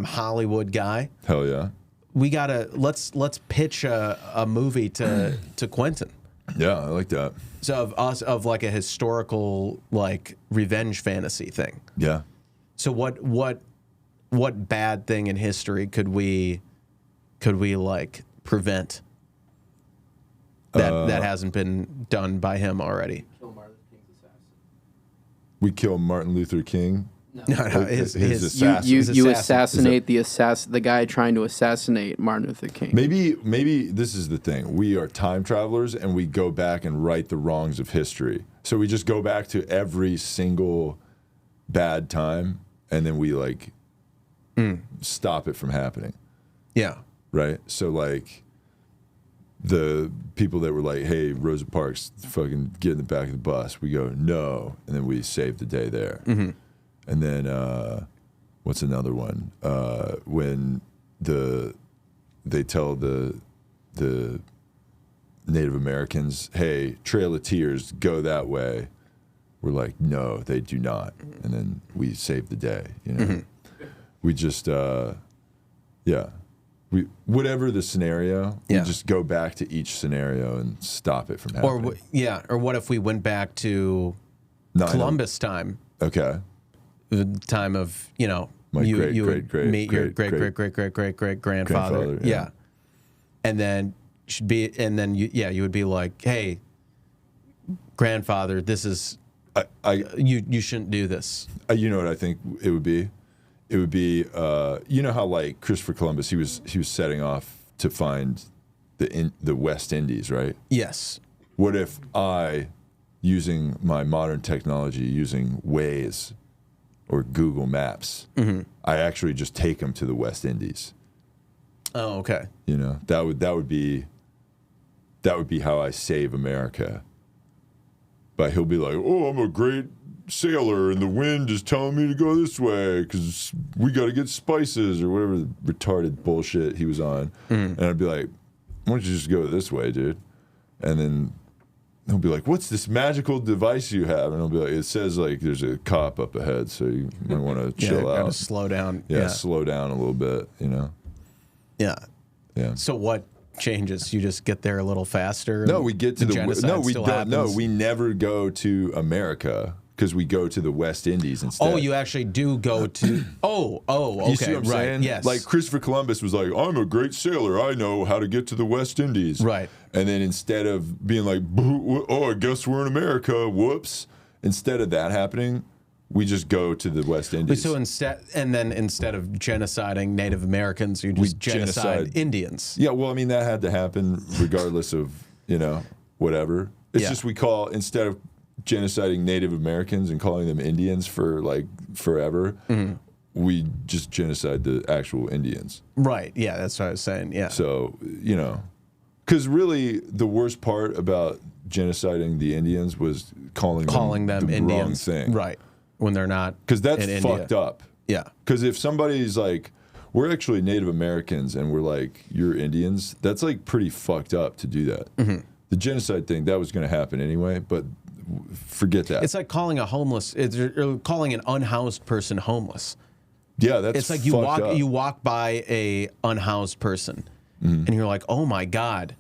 Hollywood guy. Hell yeah. We gotta let's pitch a movie to Quentin. Yeah, I like that. So of like a historical like revenge fantasy thing. Yeah. So what bad thing in history could we like prevent that hasn't been done by him already? Kill Martin Luther King's assassin. We kill Martin Luther King. No, his assassin. You assassinate the guy trying to assassinate Martin Luther King. Maybe this is the thing. We are time travelers, and we go back and right the wrongs of history. So we just go back to every single bad time, and then we like stop it from happening. Yeah. Right. So like the people that were like, "Hey, Rosa Parks, fucking get in the back of the bus," we go, "No," and then we save the day there. Mm-hmm. And then what's another one? When they tell the Native Americans, "Hey, Trail of Tears, go that way." We're like, "No, they do not," and then we save the day. We just whatever the scenario, we just go back to each scenario and stop it from happening. Or what if we went back to Columbus time? Okay. The time of My you great would meet your great grandfather. Yeah. And then you would be like, "Hey, grandfather, this is you shouldn't do this." You know what I think it would be? It would be you know how like Christopher Columbus, he was setting off to find the West Indies, right? Yes. What if I, using my modern technology, using Waze or Google Maps, I actually just take them to the West Indies? Oh, okay. You know, that would be how I save America. But he'll be like, "Oh, I'm a great sailor, and the wind is telling me to go this way because we got to get spices," or whatever retarded bullshit he was on. And I'd be like, "Why don't you just go this way, dude?" And then he'll be like, "What's this magical device you have?" And I'll be like, "It says like there's a cop up ahead, so you might want to chill out. Gotta slow down. Yeah, slow down a little bit, you know." Yeah. Yeah. So what changes? You just get there a little faster? No, we get to genocide no, we still don't. No, happens? we never go to America because we go to the West Indies instead. Oh, you actually do go to. Okay, You see what I'm right? saying? Yes. Like Christopher Columbus was like, "I'm a great sailor. I know how to get to the West Indies." Right. And then instead of being like, "Oh, I guess we're in America. Whoops!" Instead of that happening, we just go to the West Indies. So instead of genociding Native Americans, you just genocide Indians. Yeah, well, I mean that had to happen regardless of whatever. It's Yeah. just instead of genociding Native Americans and calling them Indians for like forever, we just genocide the actual Indians. Right. Yeah, that's what I was saying. Yeah. So because really the worst part about genociding the Indians was calling them the Indians. wrong thing, Right. When they're not. Because that's in fucked India. up. Yeah. Because if somebody's like, "We're actually Native Americans," and we're like, "You're Indians," that's like pretty fucked up to do that. The genocide thing, that was going to happen anyway, but forget that. It's like calling calling an unhoused person homeless. Yeah, that's It's like fucked up. you walk by a unhoused person and you're like, oh my god,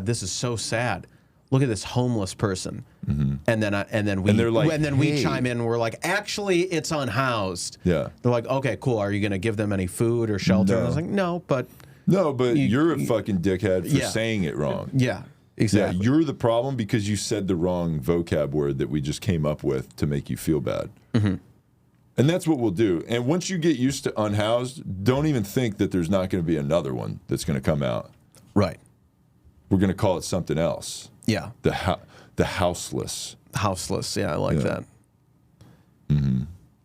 this is so sad. Look at this homeless person. And then we they're like, we "Hey." chime in and we're like, actually, it's unhoused. Yeah. They're like, okay, cool. Are you going to give them any food or shelter? No. And I was like, no, but No, but you're a fucking dickhead for Yeah. saying it wrong. yeah, exactly. Yeah, you're the problem because you said the wrong vocab word that we just came up with to make you feel bad. And that's what we'll do. And once you get used to unhoused, don't even think that there's not going to be another one that's going to come out. Right. We're going to call it something else. Yeah. The houseless. Houseless. Yeah, I like that.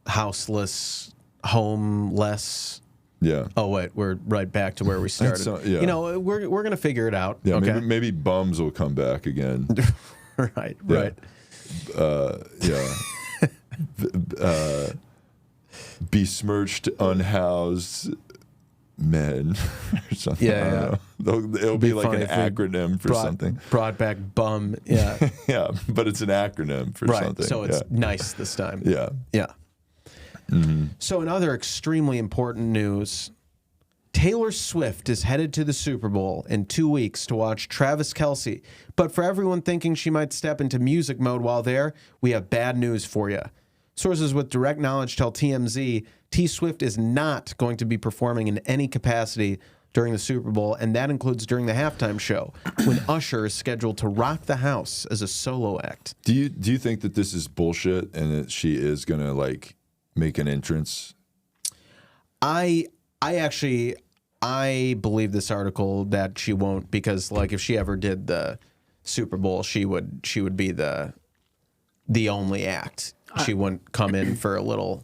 Houseless, homeless. Yeah. Oh wait, we're right back to where we started. Yeah. We're gonna figure it out. Yeah, okay. maybe bums will come back again. right. Yeah. Yeah. Besmirched, unhoused men or something. Yeah, I don't know. It'll be like funny an if we acronym for something. Brought back bum. Yeah. Yeah, but it's an acronym for right. something. So it's nice this time. Yeah. Yeah. So in other extremely important news, Taylor Swift is headed to the Super Bowl in 2 weeks to watch Travis Kelce. But for everyone thinking she might step into music mode while there, we have bad news for you. Sources with direct knowledge tell TMZ T Swift is not going to be performing in any capacity during the Super Bowl, and that includes during the halftime show, when Usher is scheduled to rock the house as a solo act. Do you think that this is bullshit and that she is gonna like make an entrance? I believe this article that she won't, because like if she ever did the Super Bowl, she would be the only act. She wouldn't come in for a little.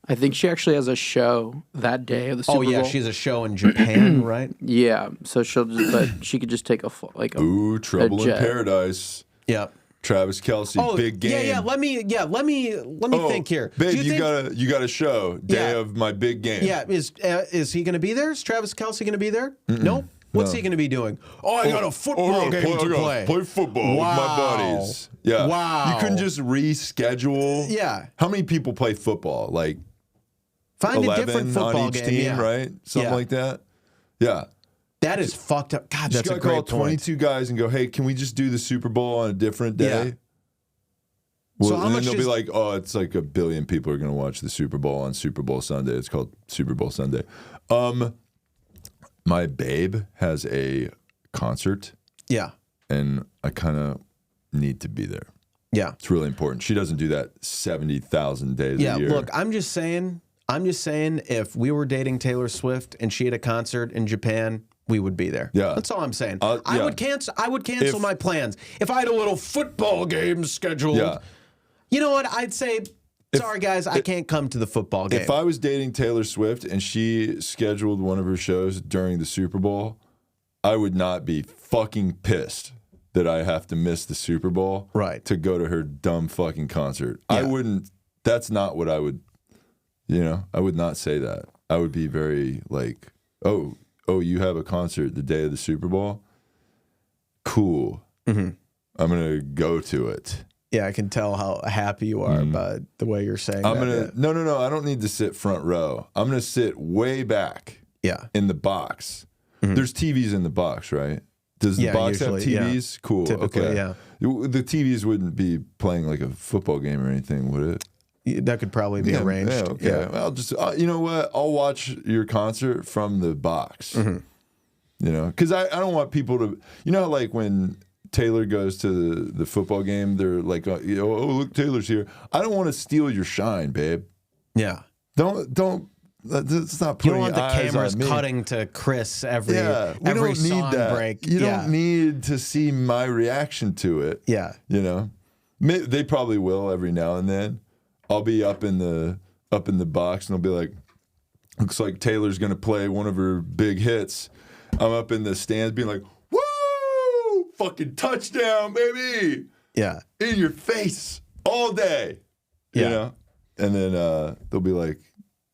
I think she actually has a show that day of the Super Bowl. Oh yeah, she has a show in Japan, right? Yeah, so she could just take Ooh, Trouble in jet. Paradise. Yeah. Travis Kelce, big game. Yeah. Let me think here. Babe, Do you got a show day Yeah. of my big game. Yeah, is he going to be there? Is Travis Kelce going to be there? Nope. What's he going to be doing? Oh, I got a football game to play. Play football with my buddies. Yeah. Wow. You couldn't just reschedule. Yeah. How many people play football? Like Find 11 a different football on each game, team, yeah. right? Something like that. Yeah. That is fucked up. God, that's a Just great gotta call point. 22 guys and go, hey, can we just do the Super Bowl on a different day? Yeah. Well, So how and much then they'll is- be like, oh, it's like 1 billion people are going to watch the Super Bowl on Super Bowl Sunday. It's called Super Bowl Sunday. My babe has a concert, Yeah. and I kind of need to be there. Yeah. It's really important. She doesn't do that 70,000 days Yeah, a year. look, I'm just saying if we were dating Taylor Swift and she had a concert in Japan, we would be there. Yeah. That's all I'm saying. Yeah. I would cancel my plans. If I had a little football game scheduled, Yeah. you know what? I'd say Sorry, guys, I can't come to the football game. If I was dating Taylor Swift and she scheduled one of her shows during the Super Bowl, I would not be fucking pissed that I have to miss the Super Bowl to go to her dumb fucking concert. Yeah. I wouldn't. That's not what I would. I would not say that. I would be very like, oh, you have a concert the day of the Super Bowl? Cool. Mm-hmm. I'm gonna go to it. Yeah, I can tell how happy you are by the way you're saying that. No. I don't need to sit front row. I'm gonna sit way back. Yeah. In the box. Mm-hmm. There's TVs in the box, right? Does the box usually have TVs? Yeah. Cool. Typically, okay. Yeah. The TVs wouldn't be playing like a football game or anything, would it? That could probably be arranged. Yeah, okay. Yeah. Well, I'll just you know what? I'll watch your concert from the box. Mm-hmm. Because I don't want people to. How like when Taylor goes to the football game, they're like, oh look, Taylor's here. I don't want to steal your shine, babe. Yeah. Don't. Let's not put. You don't want the cameras cutting to Chris every song break. You don't need to see my reaction to it. Yeah. They probably will every now and then. I'll be up in the box and I'll be like, looks like Taylor's gonna play one of her big hits. I'm up in the stands being like, woo! Fucking touchdown, baby! Yeah. In your face all day. Yeah. And then they'll be like,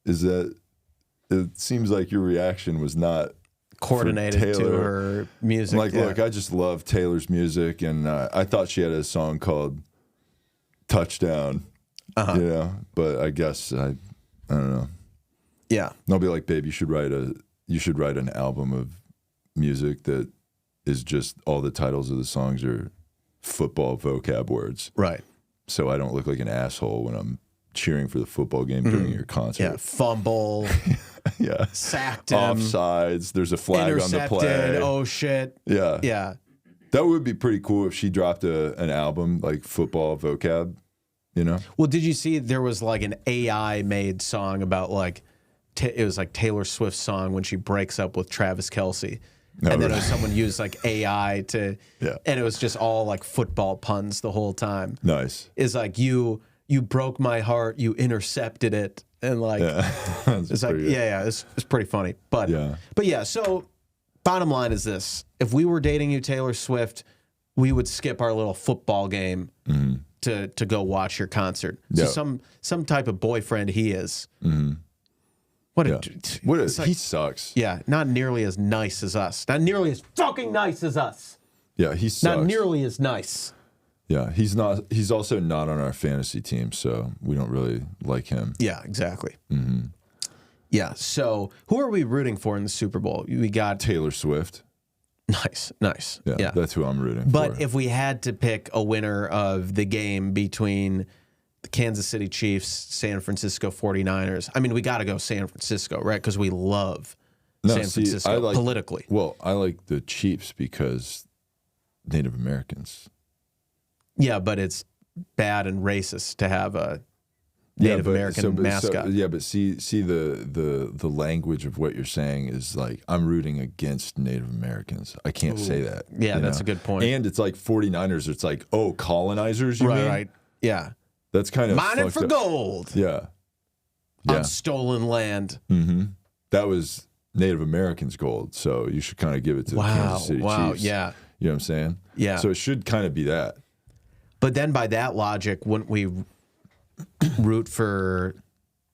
it seems like your reaction was not coordinated to her music. Like, look, I just love Taylor's music, and I thought she had a song called Touchdown. But I guess I don't know. Yeah. And I'll be like, babe, you should write an album of music that is just all the titles of the songs are football vocab words. Right. So I don't look like an asshole when I'm cheering for the football game during your concert. Yeah. Fumble. Yeah. Sacked him. Offsides. There's a flag on the play. Oh shit. Yeah. Yeah. That would be pretty cool if she dropped an album like football vocab. Well, did you see there was like an AI made song about like it was like Taylor Swift's song when she breaks up with Travis Kelce. And then someone used like AI to, and it was just all like football puns the whole time. Nice. It's like you broke my heart, you intercepted it, and like it's like it's pretty funny. But yeah. So bottom line is this: if we were dating you, Taylor Swift, we would skip our little football game to go watch your concert. So some type of boyfriend he is. Mm-hmm. He sucks. Yeah, not nearly as nice as us. Not nearly as fucking nice as us. Yeah, he sucks. Not nearly as nice. Yeah, he's not. He's also not on our fantasy team, so we don't really like him. Yeah, exactly. Mm-hmm. Yeah. So, who are we rooting for in the Super Bowl? We got Taylor Swift. Nice. Yeah, that's who I'm rooting for. But if we had to pick a winner of the game between the Kansas City Chiefs, San Francisco 49ers. I mean, we got to go San Francisco, right? Because we love San Francisco politically. Well, I like the Chiefs because Native Americans. Yeah, but it's bad and racist to have a Native American mascot. But see the language of what you're saying is like, I'm rooting against Native Americans. I can't say that. Yeah, that's a good point. And it's like 49ers. It's like, oh, colonizers, you mean? Right. Yeah. That's kind of mining for gold. Yeah. On stolen land. Mm-hmm. That was Native Americans' gold, so you should kind of give it to the Kansas City Chiefs. Yeah. You know what I'm saying? Yeah. So it should kind of be that. But then by that logic, wouldn't we root for,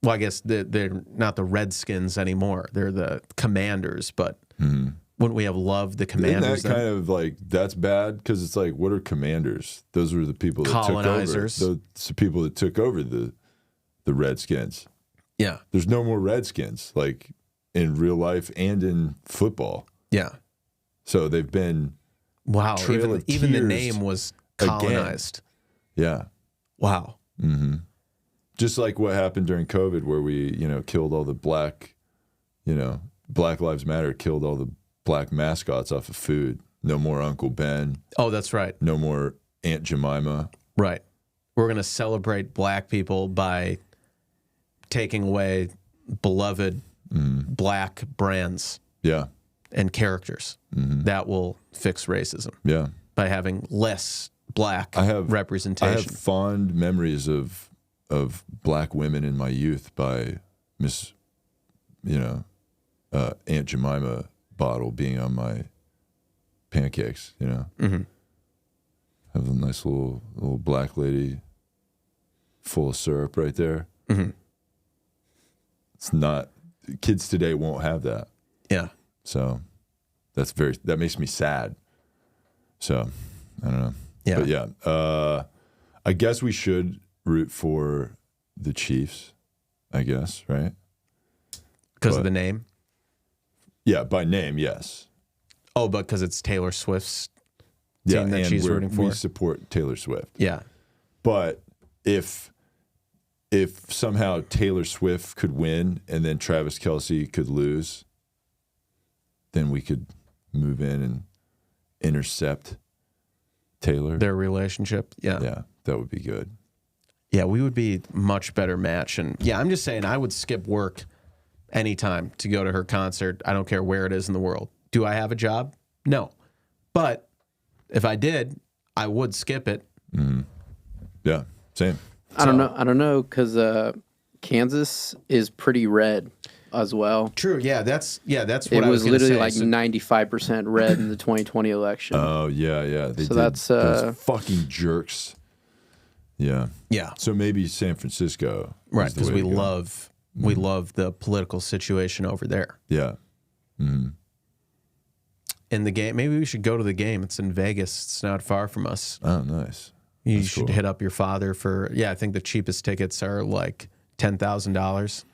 well, I guess they're not the Redskins anymore. They're the Commanders, but wouldn't we have loved the Commanders? Isn't that kind of like, that's bad? Because it's like, what are Commanders? Those were the people that colonizers. took over. Those people that took over the Redskins. Yeah. There's no more Redskins, like in real life and in football. Yeah. So they've been even the name was colonized. Again. Yeah. Wow. Mm-hmm. Just like what happened during COVID, where we, killed all the Black Lives Matter killed all the black mascots off of food. No more Uncle Ben. Oh, that's right. No more Aunt Jemima. Right. We're going to celebrate black people by taking away beloved black brands. Yeah. And characters. Mm-hmm. That will fix racism. Yeah. By having less black representation. I have fond memories of of black women in my youth by Miss, Aunt Jemima bottle being on my pancakes, Mm-hmm. Have a nice little black lady full of syrup right there. Mm-hmm. It's not, kids today won't have that. Yeah. So that makes me sad. So I don't know. Yeah. But yeah, I guess we should root for the Chiefs, I guess, right? Because of the name? Yeah, by name, yes. Oh, but because it's Taylor Swift's team that and she's rooting for? we support Taylor Swift. Yeah. But if somehow Taylor Swift could win and then Travis Kelce could lose, then we could move in and intercept Taylor. Their relationship? Yeah. Yeah, that would be good. Yeah, we would be much better match. And yeah, I'm just saying I would skip work anytime to go to her concert. I don't care where it is in the world. Do I have a job? No. But if I did, I would skip it. Mm-hmm. Yeah, same. I don't know, because Kansas is pretty red as well. True. Yeah, that's what it I was was literally say. like 95% red in the 2020 election. Oh yeah. That's those fucking jerks. Yeah. Yeah. So maybe San Francisco, Right, is the because way we to go. love the political situation over there. Yeah. Mm-hmm. In the game, maybe we should go to the game. It's in Vegas. It's not far from us. Oh, nice. You That's should cool. hit up your father for. Yeah, I think the cheapest tickets are like $10,000.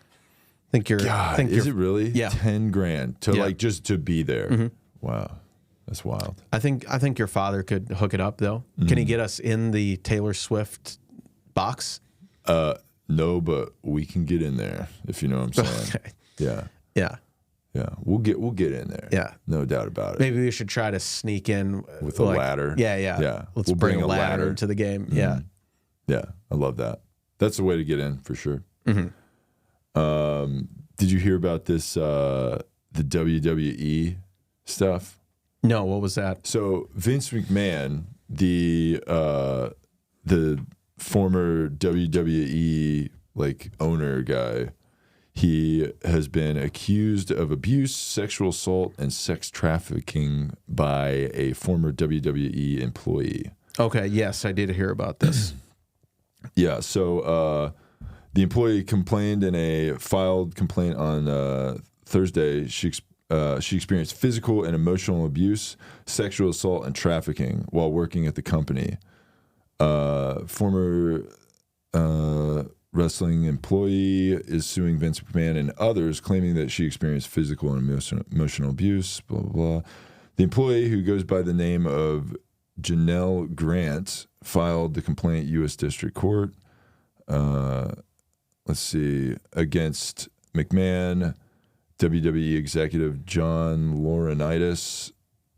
God, is it really? Yeah. 10 grand to Yeah. just to be there. Mhm. Wow. That's wild. I think your father could hook it up though. Can he get us in the Taylor Swift box? No, but we can get in there if you know what I'm saying. Okay. Yeah. Yeah. Yeah. We'll get in there. Yeah. No doubt about it. Maybe we should try to sneak in With a ladder. Yeah, yeah. Yeah. Let's We'll bring bring a a ladder ladder. into the game. Yeah. Yeah. I love that. That's the way to get in for sure. Mhm. Did you hear about this the WWE stuff? No, what was that? So Vince McMahon, the former WWE owner guy, he has been accused of abuse, sexual assault, and sex trafficking by a former WWE employee. Okay, yes, I did hear about this. Yeah, so the employee complained in a filed complaint on Thursday. She experienced physical and emotional abuse, sexual assault, and trafficking while working at the company. Former wrestling employee is suing Vince McMahon and others, claiming that she experienced physical and emotional abuse, blah, blah, blah. The employee, who goes by the name of Janelle Grant, filed the complaint U.S. District Court. Let's see, against McMahon, WWE executive John Laurinaitis,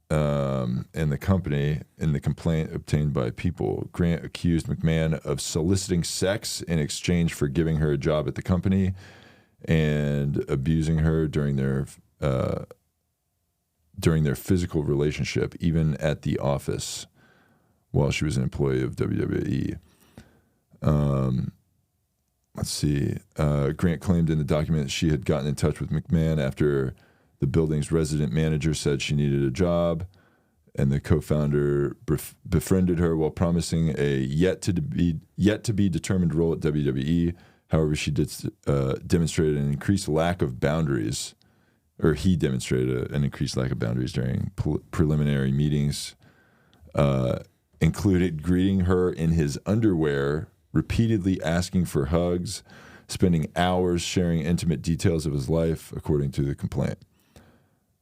and the company. In the complaint obtained by People, Grant accused McMahon of soliciting sex in exchange for giving her a job at the company and abusing her during their physical relationship, even at the office, while she was an employee of WWE. Let's see. Grant claimed in the document that she had gotten in touch with McMahon after the building's resident manager said she needed a job, and the co-founder befriended her while promising a yet to be determined role at WWE. However, she demonstrated an increased lack of boundaries, or he demonstrated an increased lack of boundaries during preliminary meetings, included greeting her in his underwear, repeatedly asking for hugs, spending hours sharing intimate details of his life, according to the complaint.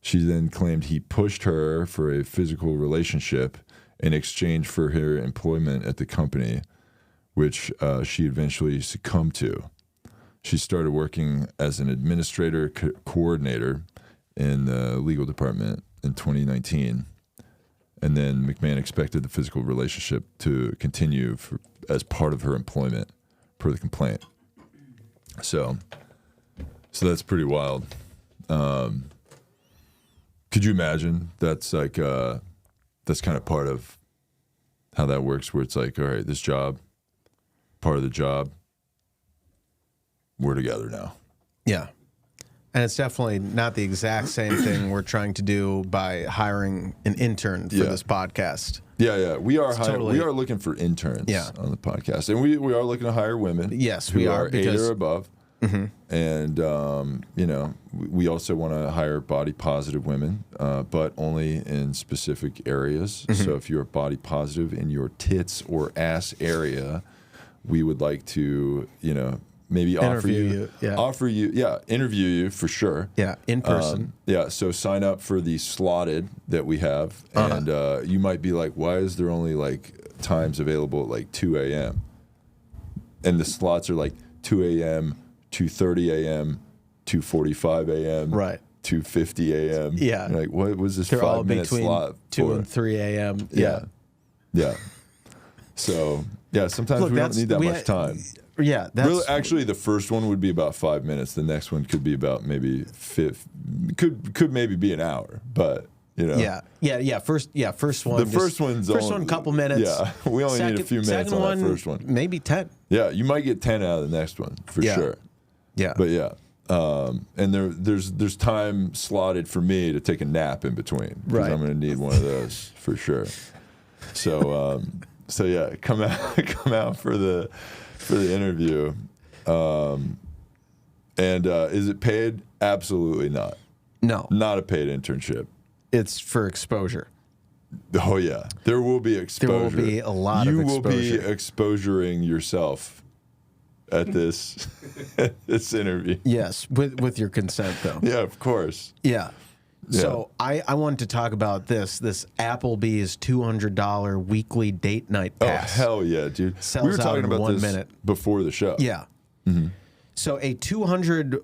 She then claimed he pushed her for a physical relationship in exchange for her employment at the company, which she eventually succumbed to. She started working as an administrator coordinator in the legal department in 2019. And then McMahon expected the physical relationship to continue as part of her employment, per the complaint. So that's pretty wild. Could you imagine that's kind of part of how that works, where it's like, all right, this job, part of the job, we're together now. Yeah. And it's definitely not the exact same thing we're trying to do by hiring an intern for this podcast. Yeah. We are we are looking for interns on the podcast. And we are looking to hire women. Yes, who we are. 8 or above. And, you know, we also want to hire body positive women, but only in specific areas. So if you're body positive in your tits or ass area, we would like to, you know, maybe interview you for sure. Yeah, in person. So sign up for the slotted that we have. And you might be like, why is there only like times available at like 2 a.m.? And the slots are like 2 a.m., 2:30 a.m., 2:45 a.m., right, 2:50 a.m. Yeah. You're like, what was this They're 5-minute slot 2 for? and 3 a.m. Yeah. So, sometimes we don't need that much time. Yeah. That's really, actually, the first one would be about 5 minutes. The next one could be about maybe could maybe be an hour, but you know. Yeah. First one. The first one's a couple minutes. Yeah, we only need a few minutes on that first one. Maybe 10. Yeah, you might get 10 out of the next one for sure. Yeah. But and there's time slotted for me to take a nap in between because I'm going to need one of those for sure. So come out for the interview. And is it paid? Absolutely not. No. Not a paid internship. It's for exposure. Oh yeah, there will be exposure. There will be a lot of exposure. You will be exposuring yourself at this interview. Yes, with your consent though. Yeah, of course. Yeah. So I wanted to talk about this Applebee's $200 weekly date night pass. Oh hell yeah, dude! Sells we were talking out in about 1 this minute before the show. Yeah. So a $200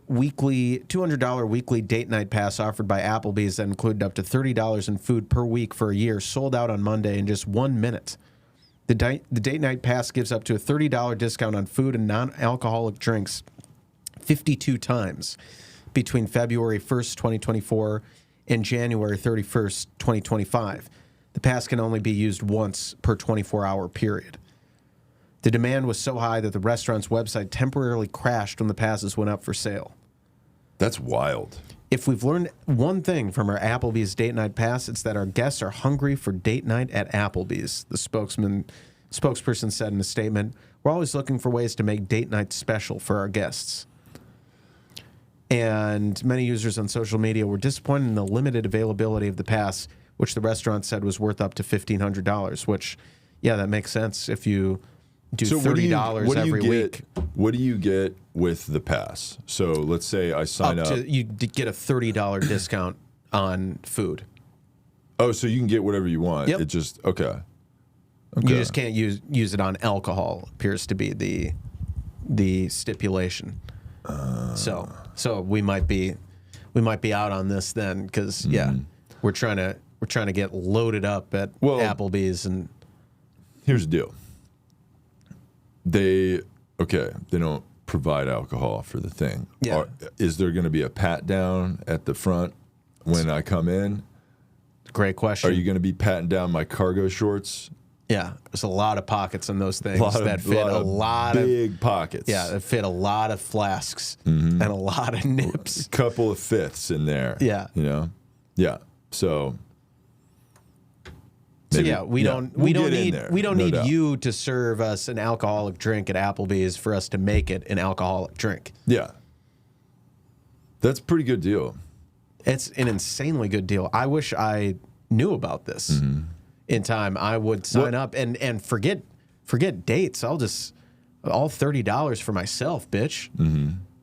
weekly date night pass offered by Applebee's that included up to $30 in food per week for a year sold out on Monday in just 1 minute. The date night pass gives up to a $30 discount on food and non-alcoholic drinks 52 times between February 1st, 2024 and January 31st, 2025. The pass can only be used once per 24-hour period. The demand was so high that the restaurant's website temporarily crashed when the passes went up for sale. That's wild. If we've learned one thing from our Applebee's date night pass, it's that our guests are hungry for date night at Applebee's, the spokesperson said in a statement. We're always looking for ways to make date night special for our guests. And many users on social media were disappointed in the limited availability of the pass, which the restaurant said was worth up to $1,500, which, that makes sense if you do $30 every week. What do you get with the pass? So let's say I sign up. You get a $30 discount on food. Oh, so you can get whatever you want. Yep. It just okay. You just can't use it on alcohol. Appears to be the stipulation. So we might be out on this then because we're trying to get loaded up at Applebee's. And here's the deal. They don't provide alcohol for the thing. Yeah. Is there going to be a pat down at the front when I come in? Great question. Are you going to be patting down my cargo shorts? Yeah, there's a lot of pockets in those things that fit a lot of big pockets. Yeah, that fit a lot of flasks and a lot of nips. A couple of fifths in there. Yeah, So we don't need you to serve us an alcoholic drink at Applebee's for us to make it an alcoholic drink. Yeah, that's a pretty good deal. It's an insanely good deal. I wish I knew about this in time. I would sign up and forget dates. All $30 for myself, bitch.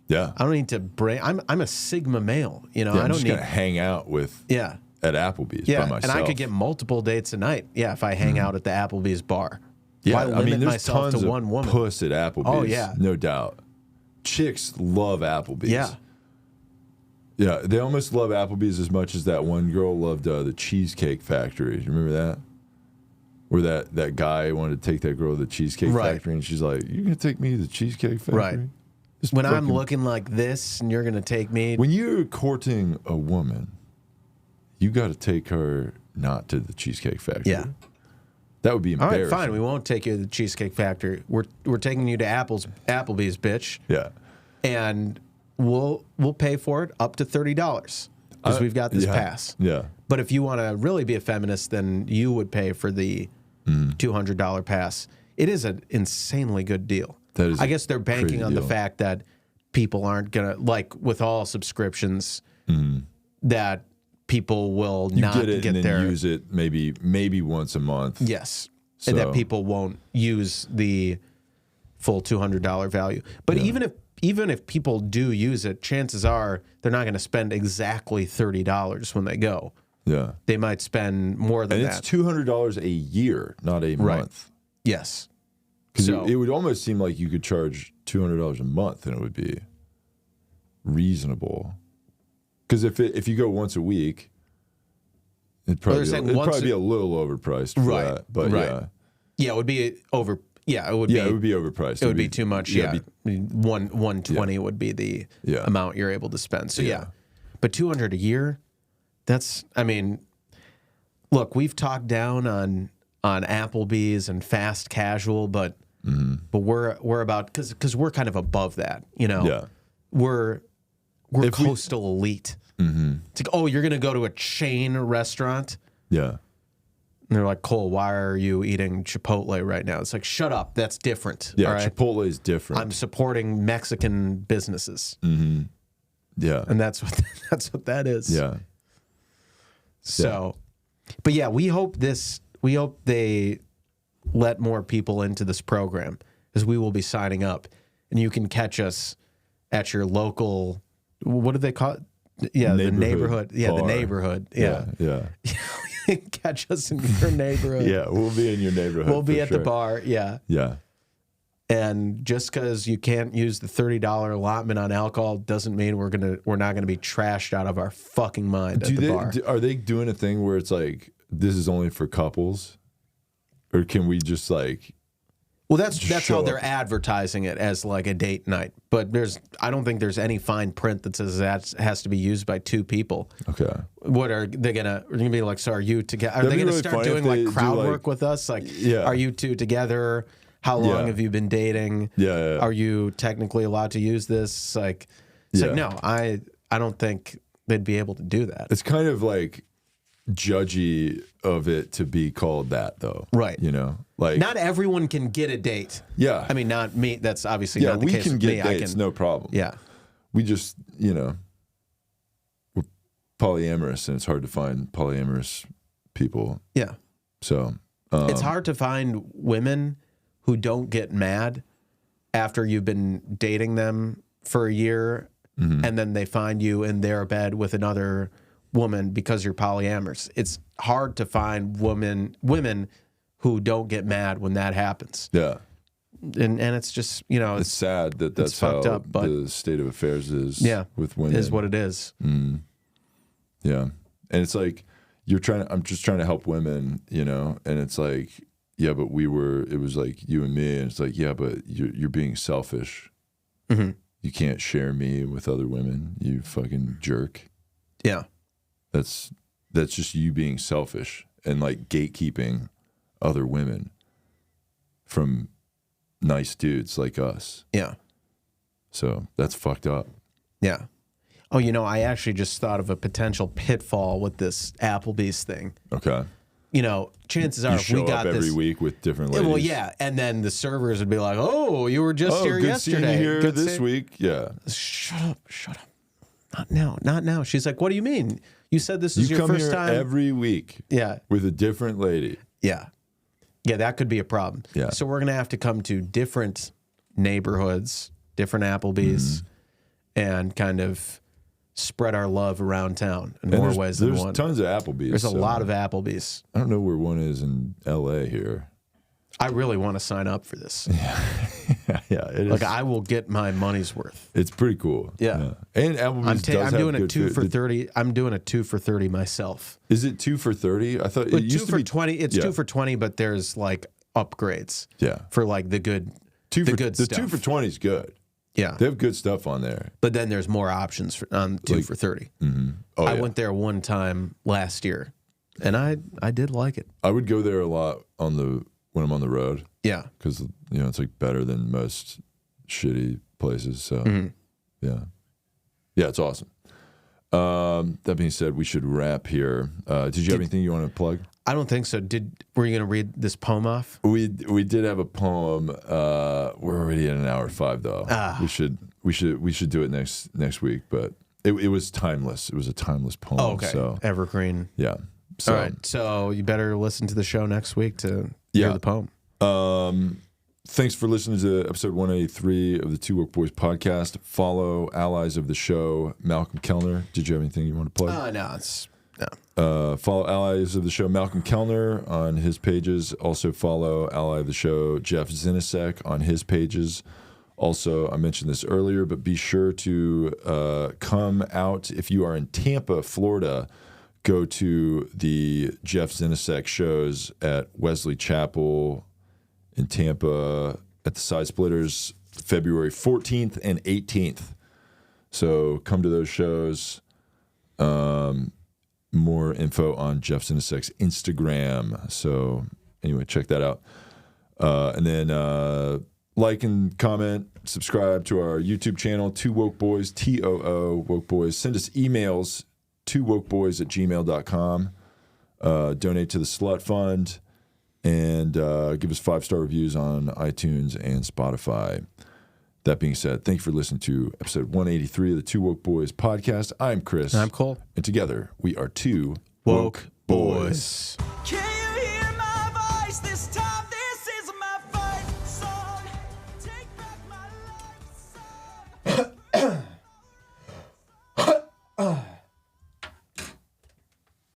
Yeah, I don't need to bring. I'm a Sigma male. I don't just need to hang out with. Yeah. At Applebee's by myself. And I could get multiple dates a night. Yeah, if I hang out at the Applebee's bar. Yeah, Why limit there's myself tons to one of woman? puss at Applebee's. Oh, yeah. No doubt. Chicks love Applebee's. Yeah. Yeah, they almost love Applebee's as much as that one girl loved the Cheesecake Factory. You remember that? Where that guy wanted to take that girl to the Cheesecake Factory, and she's like, "You're gonna take me to the Cheesecake Factory?" Right. When I'm looking like this, and you're gonna take me. When you're courting a woman, you got to take her not to the Cheesecake Factory. Yeah. That would be embarrassing. All right, fine. We won't take you to the Cheesecake Factory. We're taking you to Applebee's, bitch. Yeah. and we'll pay for it up to $30 because we've got this pass. Yeah. But if you want to really be a feminist, then you would pay for the $200 pass. It is an insanely good deal. That is I guess they're banking on the deal. fact that people aren't gonna, like with all subscriptions, that people will You not get it and then their use it maybe once a month. yes, and that So- people won't use the full $200 value. But even if people do use it, chances are they're not going to spend exactly $30 when they go. Yeah. They might spend more than And that. it's $200 a year, not a month. Yes. Because So it would almost seem like you could charge $200 a month and it would be reasonable. Because if you go once a week, it'd probably, they're saying it'd once probably be a little overpriced for Right, that. But right. yeah, it would be over. Yeah, it would it would be overpriced. It would be too much. Yeah, it'd be- 120 would be the amount you're able to spend. So yeah, but $200 a year. That's. I mean, look, we've talked down on Applebees and fast casual, but we're about because we're kind of above that. You know, Yeah. we're coastal elite. It's like, oh, you're gonna go to a chain restaurant. Yeah. And they're like, Cole, why are you eating Chipotle right now? It's like, shut up. That's different. Yeah. All right? Chipotle is different. I'm supporting Mexican businesses. Yeah. And that's what that is. Yeah. So, but yeah, we hope they let more people into this program because we will be signing up and you can catch us at your local, what do they call it? Yeah, the neighborhood. Yeah, bar. the neighborhood. Yeah. Yeah. Catch us in your neighborhood. Yeah. We'll be in your neighborhood. We'll be for at sure. the bar. Yeah. Yeah. And just because you can't use the $30 allotment on alcohol doesn't mean we're not gonna be trashed out of our fucking mind at the bar. Are they doing a thing where it's like this is only for couples, or can we just like? Well, that's show how they're up? advertising it as like a date night. But I don't think there's any fine print that says that has to be used by two people. Okay. What are they gonna? Are they gonna be like? So are you together? Are That'd they be gonna really start funny if doing they like crowd do, like- work with us? Like, Yeah. are you two together? How long Yeah. have you been dating? Yeah. Are you technically allowed to use this? Like, it's like, no, I don't think they'd be able to do that. It's kind of like judgy of it to be called that, though. Right. You know, like Not everyone can get a date. Yeah. I mean, not me. That's obviously yeah, not the we case can with get me. I dates, can, no problem. Yeah. We just, we're polyamorous, and it's hard to find polyamorous people. Yeah. So It's hard to find women who don't get mad after you've been dating them for a year and then they find you in their bed with another woman because you're polyamorous. It's hard to find women who don't get mad when that happens. yeah, And it's just, it's sad that that's how fucked up, but- the state of affairs is. yeah, with women is what it is. Yeah, and it's like I'm just trying to help women, and it's like, yeah, but it was like you and me, and it's like, yeah, but you're being selfish. You can't share me with other women, you fucking jerk. Yeah. That's just you being selfish and like gatekeeping other women from nice dudes like us. Yeah. So that's fucked up. Yeah. Oh, I actually just thought of a potential pitfall with this Applebee's thing. Okay. Chances are You if show we got up every this week with different Yeah, ladies. well, yeah, and then the servers would be like, "Oh, you were just here good yesterday. seeing you here Good this seeing-" week. Yeah. Shut up. Not now. She's like, "What do you mean? You said this is You your come first here time." every week Yeah, with a different lady. yeah, that could be a problem. Yeah. So we're gonna have to come to different neighborhoods, different Applebees, and kind of spread our love around town in more ways than there's one. tons of Applebees. There's a so lot of Applebees. I don't know where one is in L.A. here. I really want to sign up for this. Yeah, it is. Like, I will get my money's worth. It's pretty cool. Yeah. And Applebee's I'm does doing have a good 2 for food. 30. I'm doing a 2 for 30 myself. Is it 2 for 30? I thought But it used 2 to for be 20. It's yeah. 2 for 20, but there's like upgrades. Yeah. For like the good, Two the for, good the stuff. 2 for 20 is good. Yeah. They have good stuff on there. But then there's more options on 2 for 30. Oh, I yeah. went there one time last year, and I did like it. I would go there a lot when I'm on the road Yeah. because it's like better than most shitty places. So Yeah. Yeah, it's awesome. That being said, we should wrap here. Did you have anything you want to plug? I don't think so. Were you going to read this poem off? We did have a poem. We're already at an hour 5 though. We should do it next week. But it was timeless. It was a timeless poem. Oh, okay. So evergreen. yeah. So, all right. So you better listen to the show next week to hear the poem. Thanks for listening to episode 183 of the Two Woke Boys podcast. Follow allies of the show, Malcolm Kellner. Did you have anything you want to plug? No. Follow allies of the show, Malcolm Kellner, on his pages. Also follow ally of the show, Jeff Zenisek, on his pages. Also, I mentioned this earlier, but be sure to come out if you are in Tampa, Florida. Go to the Jeff Zenisek shows at Wesley Chapel in Tampa at the Sidesplitters, February 14th and 18th. So come to those shows. More info on Jeff Zenisek's Instagram. So anyway, check that out. And then like and comment, subscribe to our YouTube channel, TooWokeBoys, TOO Woke Boys. Send us emails, TooWokeBoys@gmail.com. Donate to the Slut Fund. And give us 5-star reviews on iTunes and Spotify. That being said, thank you for listening to episode 183 of the Two Woke Boys podcast. I'm Chris. I'm Cole. And together, we are Two Woke Boys. Boys.